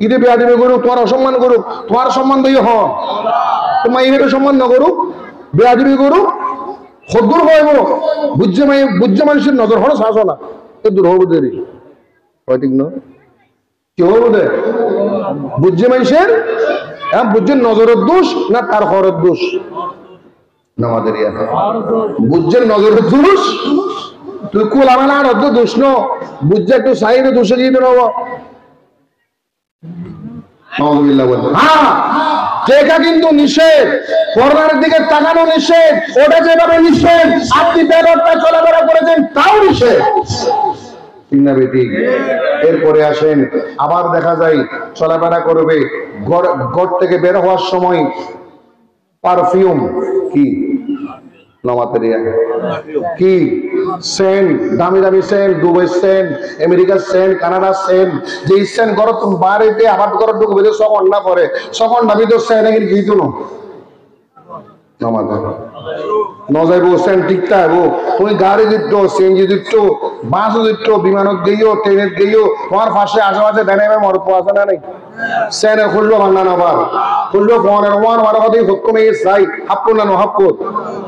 ঈদে বেয়াদবি করুক, তোমার অসম্মান করুক, তোমার সম্মান দিয়ে হ, তোমার এইভাবে সম্মান না করুক, বেয়াদবি করুক, খদ্দুর হয় বলো, বুঝছে মানুষের নজর হলো সাহস না, এ দূর হবো দেরি হয়, ঠিক না? কি হবো দে বুঝছে মানুষের, হ্যাঁ বুঝছেন নজরের দোষ না তার হরের দোষ? আমাদের বুঝছেন নজরের দোষ, তুই কুল আমার আর অর্ধ দোষ ন, বুঝছে একটু সাইডে দোষে দিয়ে নেব। হ্যাঁ, দেখা কিন্তু নিষেধ, করোনার দিকে তাকানো নিষেধ, ওটা যেভাবে নিষেধ, আপনি ব্যাপারটা চলাফেরা করেছেন তাও নিষেধ, ঠিক না বেটি? এরপরে আসেন, আবার দেখা যায় চলাফেরা করবে, ঘর থেকে বের হওয়ার সময় পারফিউম কি কি সেন্ট, দামি দামি সেন্ট, দুবাই সেন্ট, আমেরিকার সেন্ট, কানাডার সেন্ট, যে সেন্ট ঘর বাড়িতে আবার ঘর ঢুকবে সখন না করে, সখন দামি তো সেন্ট কি তো নজাইবো সেন্ট টিকতে হবো। তুমি গাড়ি দিত, সিএনজি দিত, বাসও দিত, বিমানত গেইও, ট্রেনের গেইও, তোমার পাশে আশেপাশে ডানে মরপ আছে না নাই? সেনে খুললো বান্না আবার খুললো ফোনের ওয়ান মারা কথা হুকুমে চাই হাপ্পু না হাপ্পু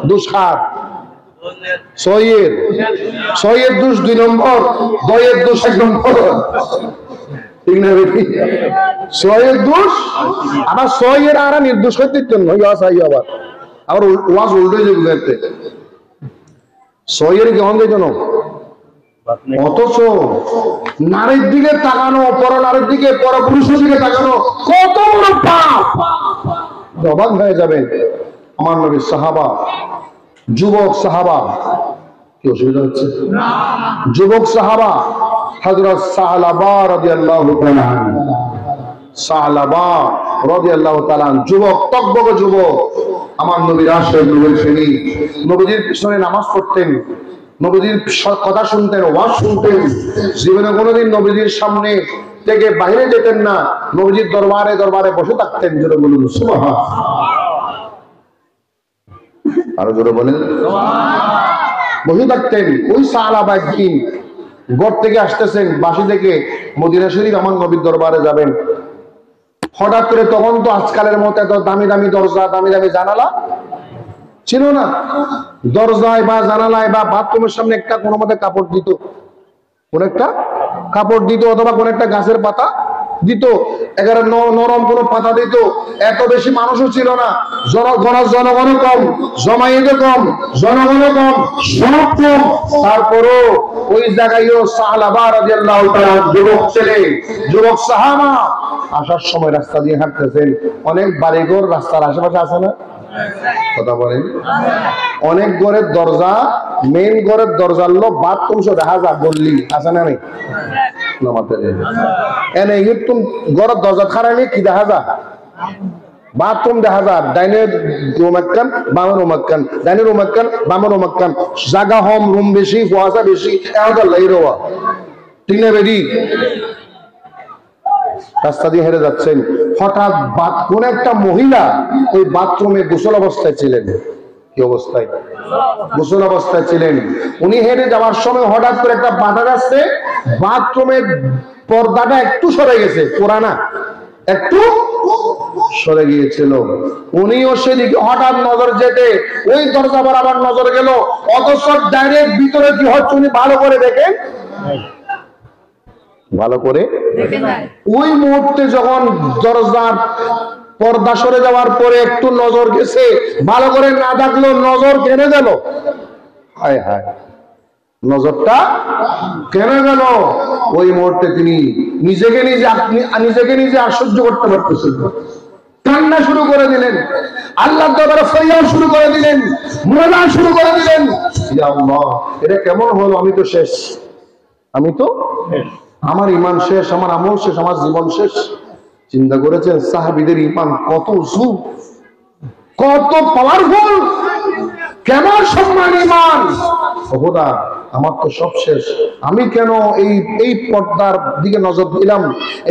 দুষ্কার সইয়ের দোষ 2 নম্বর, দয়ের দোষ 1 নম্বর, ঠিক না বেটি? সইয়ের দোষ আবার সইয়ের আর নির্দোষ হইতে আবার আবার ওয়াজ উল্টে যাবে, সইয়ের কেমন যেন। অথচ নারীর দিকে তাকানো, পর নারীর দিকে, পর পুরুষের দিকে তাকানো কত বড় পাপ, অবাক হয়ে যাবেন। আমার নবীর সাহাবা, যুবক সাহাবা, কি অসুবিধা হচ্ছে? যুবক সাহাবা হযরত সালাবা রাদিয়াল্লাহু তাআলা আনহু, সালাবা রাদিয়াল্লাহু তাআলা যুবক, তকবক যুবক, আমার নবীর আশিক, নবীর প্রেমিক, নবীর পিছনে নামাজ পড়তেন, নবীর কথা শুনতেন, ওয়াজ শুনতেন, জীবনে কোনোদিন নবীর সামনে থেকে বাইরে যেতেন না, নবীর দরবারে দরবারে বসে থাকতেন। জোরে বলুন সুবহান। আরো জোরে বলেন বসে থাকতেন। ওই সাহাবা একদিন ঘর থেকে আসতেছেন, বাসি থেকে মদিনা শরীফ আমার নবীর দরবারে যাবেন। হঠাৎ করে, তখন তো আজকালের মতো এত দামি দামি দরজা, দামি দামি জানালা ছিল না। দরজায় বা জানালায় বা বাথরুমের সামনে একটা কোনো মতে কাপড় দিত, কোন একটা কাপড় দিত, অথবা কোন একটা গাছের পাতা দিত, এগারে নরম কোনো পাতা দিত। এত বেশি মানুষও ছিল না, জনগণ কম, জমায়েত কম, জনগণ কম, সব কম। তারপরও ওই জায়গায়ও সাহাবা রাদিয়াল্লাহু তাআলা যুবক ছেলে, যুবক সাহাবা আসার সময় রাস্তা দিয়ে হাঁটতেছেন। অনেক বাড়িঘর রাস্তার আশেপাশে আছে না? কথা বলেন। অনেক ঘরের দরজা, মেইন ঘরের দরজার লোক বাথরুম সহ দেখা যায়, গল্লি আছে না? নেই এনে ঘরের দরজা খারাইলে কি দেখা যায়? বাথরুম দেখা যায়। ডাইনের রুম একখান, বামের রুম একখান, ডাইনের রুম একখান, বামের রুম একখান, জায়গা হম, রুম বেশি, কুয়াশা বেশি, এগার লাই রোয়া, ঠিক না বেরি? রাস্তা দিয়ে হেরে যাচ্ছেন, হঠাৎ কোন একটা মহিলা ওই বাথরুমে গোসল অবস্থায় ছিলেন। কি অবস্থায়? গোসল অবস্থায় ছিলেন। উনি হেঁটে যাওয়ার সময় হঠাৎ করে একটা বাধা যাচ্ছে, বাথরুমের পর্দাটা একটু সরে গেছে, পুরানা একটু সরে গিয়েছিল। উনিও সেদিকে হঠাৎ নজর যেতে ওই দরজা বরাবর নজর গেল, অথচ ডাইরেক্ট ভিতরে কি হচ্ছে উনি ভালো করে দেখেন, ভালো করে ওই মুহূর্তে যখন দরজার পর্দা সরে যাওয়ার পরে একটু নজর গেছে, ভালো করে না দেখলো, নজর কেড়ে গেল। হায় হায়, নজরটা কেড়ে গেল। ওই মুহূর্তে তিনি নিজেকে নিজে আর সহ্য করতে পারতেছেন, কান্না শুরু করে দিলেন, আল্লাহর দরবারে ফরিয়াদ শুরু করে দিলেন, মোনাজাত শুরু করে দিলেন। ইয়া আল্লাহ, এটা কেমন হলো? আমি তো শেষ, আমি তো আমার ইমান শেষ, আমার আমল শেষ, আমার জীবন শেষ। চিন্তা করেছেন সাহাবীদের ইমান কত উঁচু, কত পাওয়ারফুল, কেমন সম্মান ইমান। খোদা আমার তো সব শেষ, আমি কেন এই পর্দার দিকে নজর দিলাম,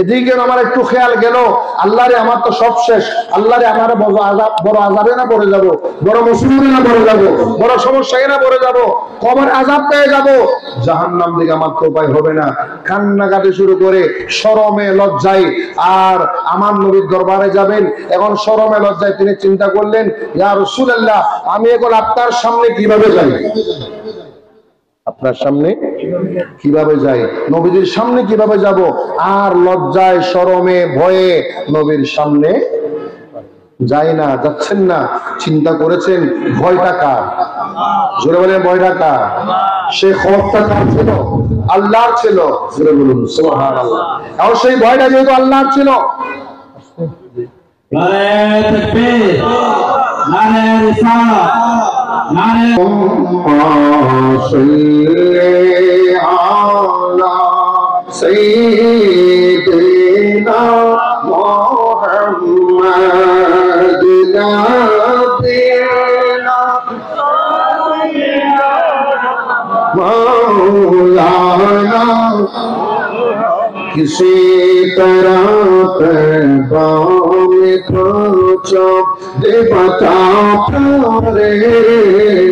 এদিকে আমার একটু খেয়াল গেল, আল্লাহরে আমার তো সব শেষ, আল্লাহরে আমার বড় আযাবে না পড়ে যাব, বড় মুসিবতে না পড়ে যাব, বড় সমস্যায় না পড়ে যাব, কবর আযাব পেয়ে যাব, জাহান্নাম দিকে আমার তো উপায় হবে না। কান্নাকাটি শুরু করে শরমে লজ্জায়, আর আমার নবীর দরবারে যাবেন, এখন শরমে লজ্জায় তিনি চিন্তা করলেন, ইয়া রাসূলুল্লাহ আমি এখন আপনার সামনে কিভাবে যাই, আপনার সামনে কিভাবে যাই, নবীর সামনে কিভাবে যাব, আর লজ্জায় শরমে ভয়ে নবীর সামনে যাই না, যাচ্ছেন না। চিন্তা করেছেন ভয়টা কার, জোরে বলেন ভয়টা কার, সে খবরটা কার ছিল, আল্লাহর ছিল, জোরে বলুন সুবহানাল্লাহ। আর সেই ভয়টা যেহেতু আল্লাহর ছিল, নারে তাকবীর, নারে রিসালাত, নারে সাল্লি আলা সাইয়্যিদিনা মুহাম্মাদ নাবিয়িনা মাওলানা किसी तरह पैगाम पहुंचो दे बता प्यारे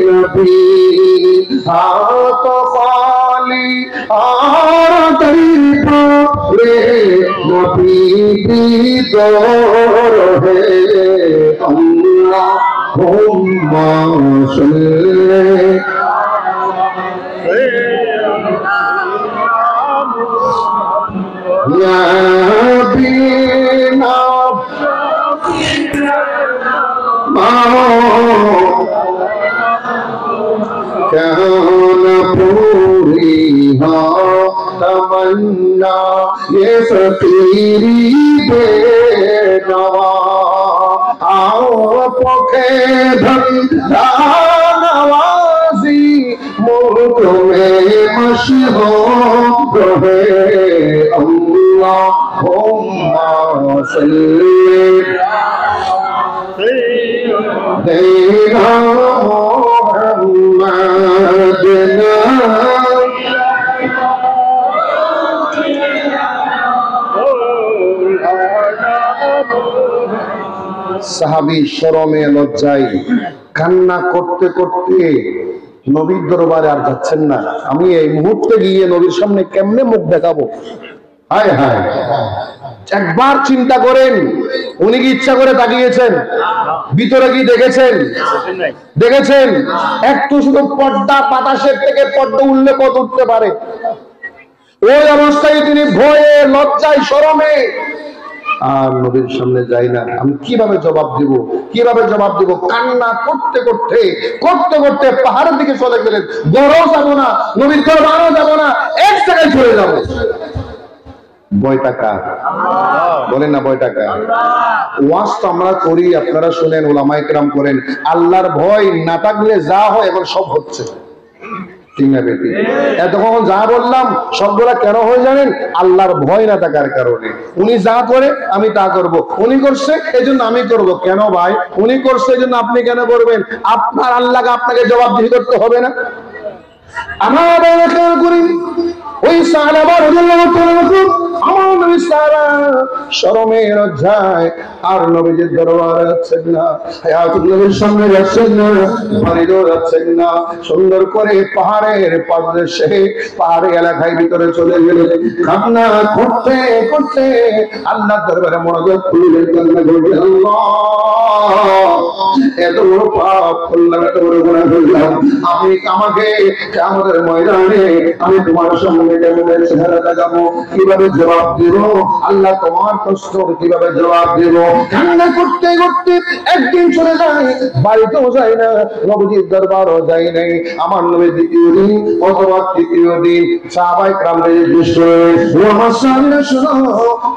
नबी, हाथ खाली और रे नबी भी दौर है अल्लाहुम्मा सल्ली या बीना क्यों न पूरी हो तमन्ना ये फकीरी बेनवा, आओ पोखे धंधा नवाजी मुल्क में मशहूर है अल्लाहुम्मा सल्ली देना मुहम्मद সাহাবী শরমে লজ্জায় কান্না করতে করতে নবীর দরবারে আর যাচ্ছেন না। আমি এই মুহূর্তে গিয়ে নবীর সামনে কেমনে মুখ দেখাবো, হায় হায়। একবার চিন্তা করেন, উনি কি ইচ্ছা করে তাকিয়েছেন, ভিতরে কি দেখেছেন, দেখেছেন একটু শুধু পর্দা, বাতাসের থেকে পর্দা উঠলে কত উঠতে পারে, ওই অবস্থায় তিনি ভয়ে লজ্জায় শরমে আর নবীর সামনে যাই না। আমি কিভাবে জবাব দিব, কিভাবে জবাব দিব, কান্না করতে করতে করতে করতে পাহাড়ের দিকে চলে গেলেন। বড়ও যাবো না, নবীর দরবারও যাবো না, এক জায়গায় চলে যাবো। ভয়টা কার, বলেন না ভয়টা কার? ওয়াজ তো আমরা করি, আপনারা শুনেন, উলামায়ে কেরাম করেন। আল্লাহর ভয় না থাকলে যা হয় এখন সব হচ্ছে, ঠিক না বেটি? এতক্ষণ যা বললাম সবগুলা কেন হয় জানেন? আল্লাহর ভয় না থাকার কারণে। উনি যা করে আমি তা করব, উনি করছে এই জন্য আমি করব। কেন ভাই? উনি করছে এই জন্য আপনি কেন করবেন? আপনার আল্লাহকে আপনাকে জবাবদিহি করতে হবে না? আমার খেয়াল করি, ওই সাহাবা রাদিয়াল্লাহু তাআলা আমার নবী সারা শরমে লজ্জায় আর নবীর দরবারে যাচ্ছেন না, হায়াতুল নবীর সামনে যাচ্ছেন না, বাড়িতেও যাচ্ছেন না। সুন্দর করে পাহাড়ের পাদদেশে, পাহাড়ি এলাকায় ভিতরে চলে গেলেন। কান্না করতে করতে আল্লাহর দরবারে মনোযোগ খুলে কান্না করলেন, আল্লাহ এত বড় পাপ করলাম, এত বড় গুনাহ করলাম, আমি আমাকে কিয়ামতের ময়দানে আমি তোমার সামনে কেমনে চেহারা দেখাবো, কিভাবে জবাব দিব? আল্লাহ তোমার প্রশ্ন কিভাবে জবাব দিব? কান্না করতে করতে একদিন চলে যায়, বাড়িতেও যায় না, নবীর দরবারও যায় নাই। আমার নবী দ্বিতীয় দিন অথবা তৃতীয় দিন সাহাবায়ে কেরামদের দৃষ্টি ও আমার সামনে শুনো,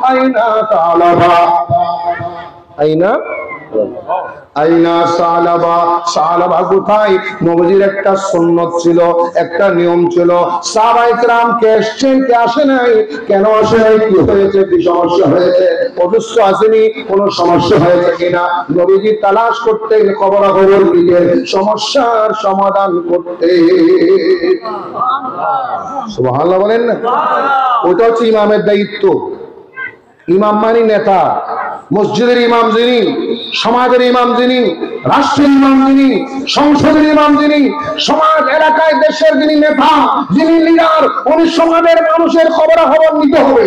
আইনা তালাবা, আইনা আইনা সালাবা, সালাবা কোথায়? নবীজির একটা সুন্নত ছিল, একটা নিয়ম ছিল। সাহাবায়ে কেরাম কে এসেছেন, কে আসে নাই, কেন আসে নাই, কি হয়েছে, কি সমস্যা হয়েছে, অসুস্থ আসেনি, কোন সমস্যা হয়েছে কিনা, নবীজি তালাশ করতেন, খবরাখবর নিয়ে সমস্যার সমাধান করতে। সুবহানাল্লাহ বলেন না? ওটা হচ্ছে ইমামের দায়িত্ব। ইমাম মানে নেতা, মসজিদের ইমাম যিনি, সমাজের ইমাম যিনি, রাষ্ট্রের ইমাম যিনি, সংসদের ইমাম যিনি, সমাজ এলাকায় দেশের যিনি নেতা, যিনি লিডার, উনি সমাজের মানুষের খবরাখবর নিতে হবে।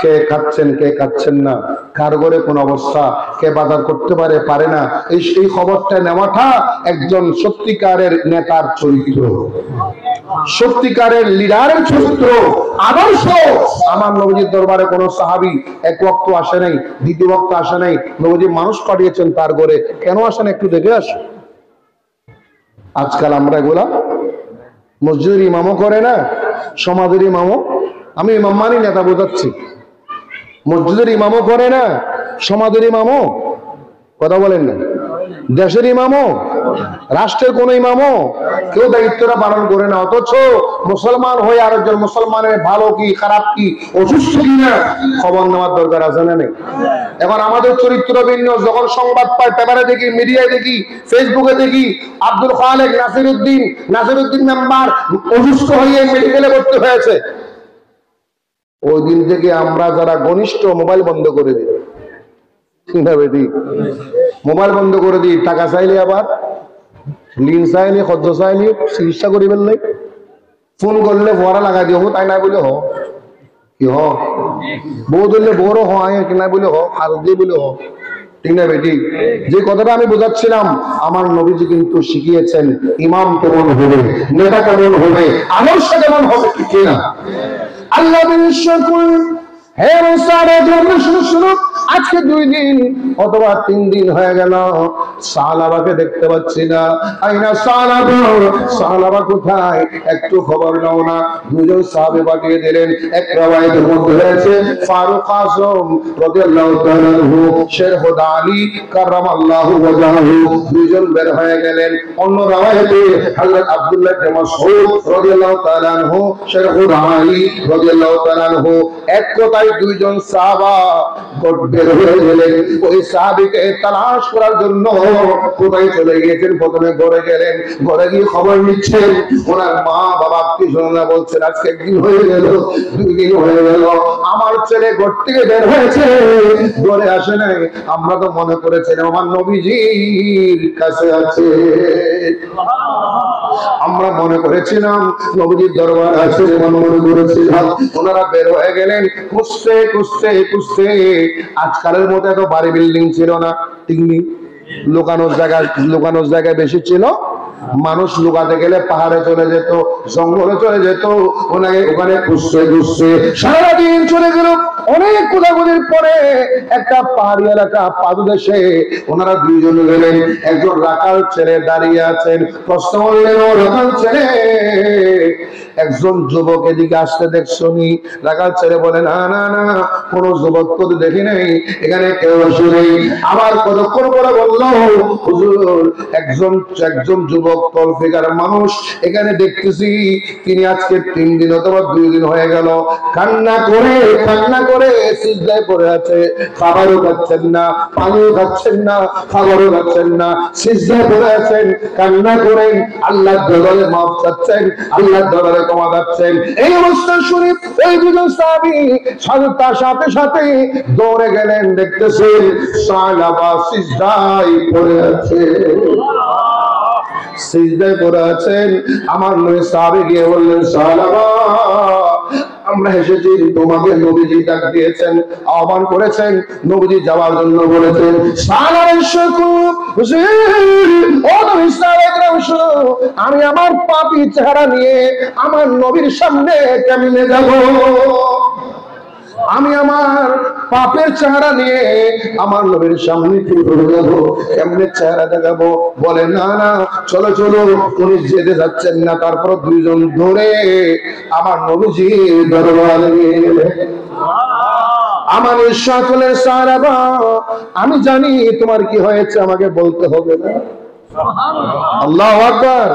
কে খাচ্ছেন, কে খাচ্ছেন না, কার ঘরে কোন অবস্থা, কে বাজার করতে পারে, পারে না, এই খবরটা নেওয়াটা একজন সত্যিকারের নেতার চরিত্র, সত্যিকারের লিডারের চরিত্র, আদর্শ। আমার নবীজির দরবারে কোন সাহাবী এক ওয়াক্ত আসে নাই, দ্বিতীয় ওয়াক্ত আসে নাই, নবীজি মানুষ পাঠিয়েছেন তার ঘরে, কেন আসেন একটু দেখে আসে। আজকাল আমরা এগুলা মসজিদের ইমামও করে না, সমাজের ইমামও, আমি ইমাম মানি নেতা বোঝাচ্ছি, মসজিদের ইমামও করে না, সমাজের ইমামও, কথা বলেন না, দেশের ইমামও, রাষ্ট্রের কোন ইমামও কেউ দায়িত্বটা পালন করে না। অথচ মুসলমান হয়ে আরেকজন মুসলমানের ভালো কি খারাপ কি অসুস্থ কিনা খবর নেওয়ার দরকার আছে না নেই? এখন আমাদের চরিত্র ভিন্ন। যখন সংবাদ পাই, পেপারে দেখি, মিডিয়ায় দেখি, ফেসবুকে দেখি, আব্দুল খালেক নাসিরউদ্দিন মেম্বার অসুস্থ হয়ে মেডিকেলে ভর্তি হয়েছে, ওই দিন থেকে আমরা যারা ঘনিষ্ঠ মোবাইল বন্ধ করে দিই, মোবাইল বন্ধ করে দিই। টাকা চাইলে আবার লিন চাইলে, খরচ চাইলে চিকিৎসা করিবেন নাই, ফোন করলে ভরা লাগাই দিও, তাই নাই বলে কি বউ ধরলে বউরও হয় কি নাই বলে হাত দিয়ে বলে ঠিক না বেটি? যে কথাটা আমি বোঝাচ্ছিলাম, আমার নবীজি কিন্তু শিখিয়েছেন ইমাম কেমন হবে, নেতা কেমন হবে, আদর্শ কেমন হবে, ঠিক না? আল্লাহ আজকে 2 দিন অথবা 3 দিন হয়ে গেল, সাহাবাকে দেখতে পাচ্ছি না। আইনা সাহাবা, সাহাবা কোথায়, একটু খবর নাও না। 2 জন সাহাবী পাঠিয়ে দিলেন। এক riwayতের মধ্যে হয়েছে ফারুক আযম রাদিয়াল্লাহু তাআলা আনহু, শের খুদা আলী কাররামাল্লাহু ওয়াজহাহু, 2 জন বের হয়ে গেলেন। অন্য riwayতে হযরত আব্দুল্লাহ ইবনে মাসউদ রাদিয়াল্লাহু তাআলা আনহু, শের খুদা আলী রাদিয়াল্লাহু তাআলা আনহু, এক কথায় 2 জন সাহাবা বের হয়ে গেলেন। ওই সাহাবীকে তালাশ করার জন্য কোথায় চলে গিয়েছেন? প্রথমে ঘরে গেলেন, ঘরে গিয়ে খবর নিচ্ছেন। ওনার মা বাবা আত্মীয়স্বজনরা বলছেন, আজকে 1 দিন হয়ে গেল, 2 দিন হয়ে গেল, আমার ছেলে ঘর থেকে বের হয়েছে, ঘরে আসে নাই। আমরা তো মনে করেছিলাম আমার নবীজির কাছে আছে, আমরা মনে করেছিলাম নবীজির দরবার আছে, মনে করেছিলাম। ওনারা বের হয়ে গেলেন, খুঁজতে খুঁজতে খুঁজতে। আজকালের মতো এত বাড়ি বিল্ডিং ছিল না, টিকনি লুকানোর জায়গায় বেশি ছিল। মানুষ লুকাতে গেলে পাহাড়ে চলে যেত, জঙ্গলে চলে যেত, ওখানে খুঁজতে খুঁজতে সারাদিন চলে গেল। অনেক খোঁজাখুঁজির পরে একটা পাহাড়ি এলাকা পাদদেশে ওনারা 2 জন গেলেন। একজন রাখাল ছেলে দাঁড়িয়ে আছেন। প্রশ্ন করলেন, ও রাখাল ছেলে, একজন যুবক এদিকে আসতে দেখছো নি? রাখাল ছেলে বলে, না না না, কোন যুবক তো দেখি নাই, এখানে কেউ আসে নেই। আবার কতক্ষণ পরে বললো, হুজুর একজন যুবক তলফিকার মানুষ এখানে দেখতেছি, তিনি আজকে 3 দিন অথবা 2 দিন হয়ে গেল কান্না করে সিজদায় পড়ে আছে, খাবারও খাচ্ছেন না, পানিও খাচ্ছেন না, খাবারও খাচ্ছেন না, সিজদায় পড়ে আছেন, কান্না করেন, আল্লাহর দরবারে মাফ চাচ্ছেন, আল্লাহর দরবারে ক্ষমা চাচ্ছেন। এই অবস্থা শুনে এই 2 জন সাহাবী তার সাথে সাথে দৌড়ে গেলেন, দেখতেছেন সাহাবা সিজদায় পড়ে আছে, সিজদায় পড়ে আছেন। আমার নবী সাহাবী গিয়ে বললেন, সাহাবা, আমরা এসেছি, তোমাকে নবীজি ডাক দিয়েছেন, আহ্বান করেছেন, নবীজি যাওয়ার জন্য বলেছেন। আমি আমার পাপী চেহারা নিয়ে আমার নবীর সামনে কেমনে যাব? আমি আমার পাপের চেহারা নিয়ে আমার নবীর সামনে কি করে যাব? কেমনে চেহারা দেখাবো? বলে, না না, চলো চলো। উনি যেতে যাচ্ছেন না, তারপর 2 জন ধরে আমার নবীজি দরবারে নিয়ে গেলেন। আমার ইরশাদ করলেন সাহাবা, আমি জানি তোমার কি হয়েছে, আমাকে বলতে হবে না। আল্লাহু আকবার।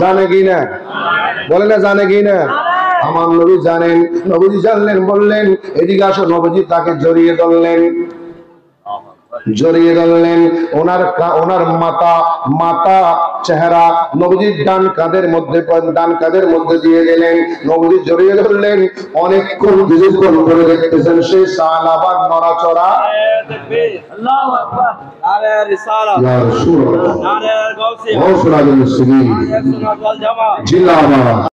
জানে কি না? বলে না জানে কি না? আমার নবী জানেন। নবীজি জানলেন, বললেন এদিকে আসো। নবীজি তাকে জড়িয়ে ধরলেন, ওনার মাথা চেহারা নবীজির ডান কাঁধের মধ্যে দিয়ে গেলেন। নবীজি জড়িয়ে ধরলেন। অনেকক্ষণ কিছুক্ষণ করে দেখতেছেন সেই সাহাবার নড়াচড়া। আল্লাহু আকবার। নারে রিসালাত, ইয়া রাসূলুল্লাহ, নারে গাউসিয়া, গাউসুল আজম মুসলিম নারে সুন্নাত ওয়াল জামাত। জিন্দাবাদ।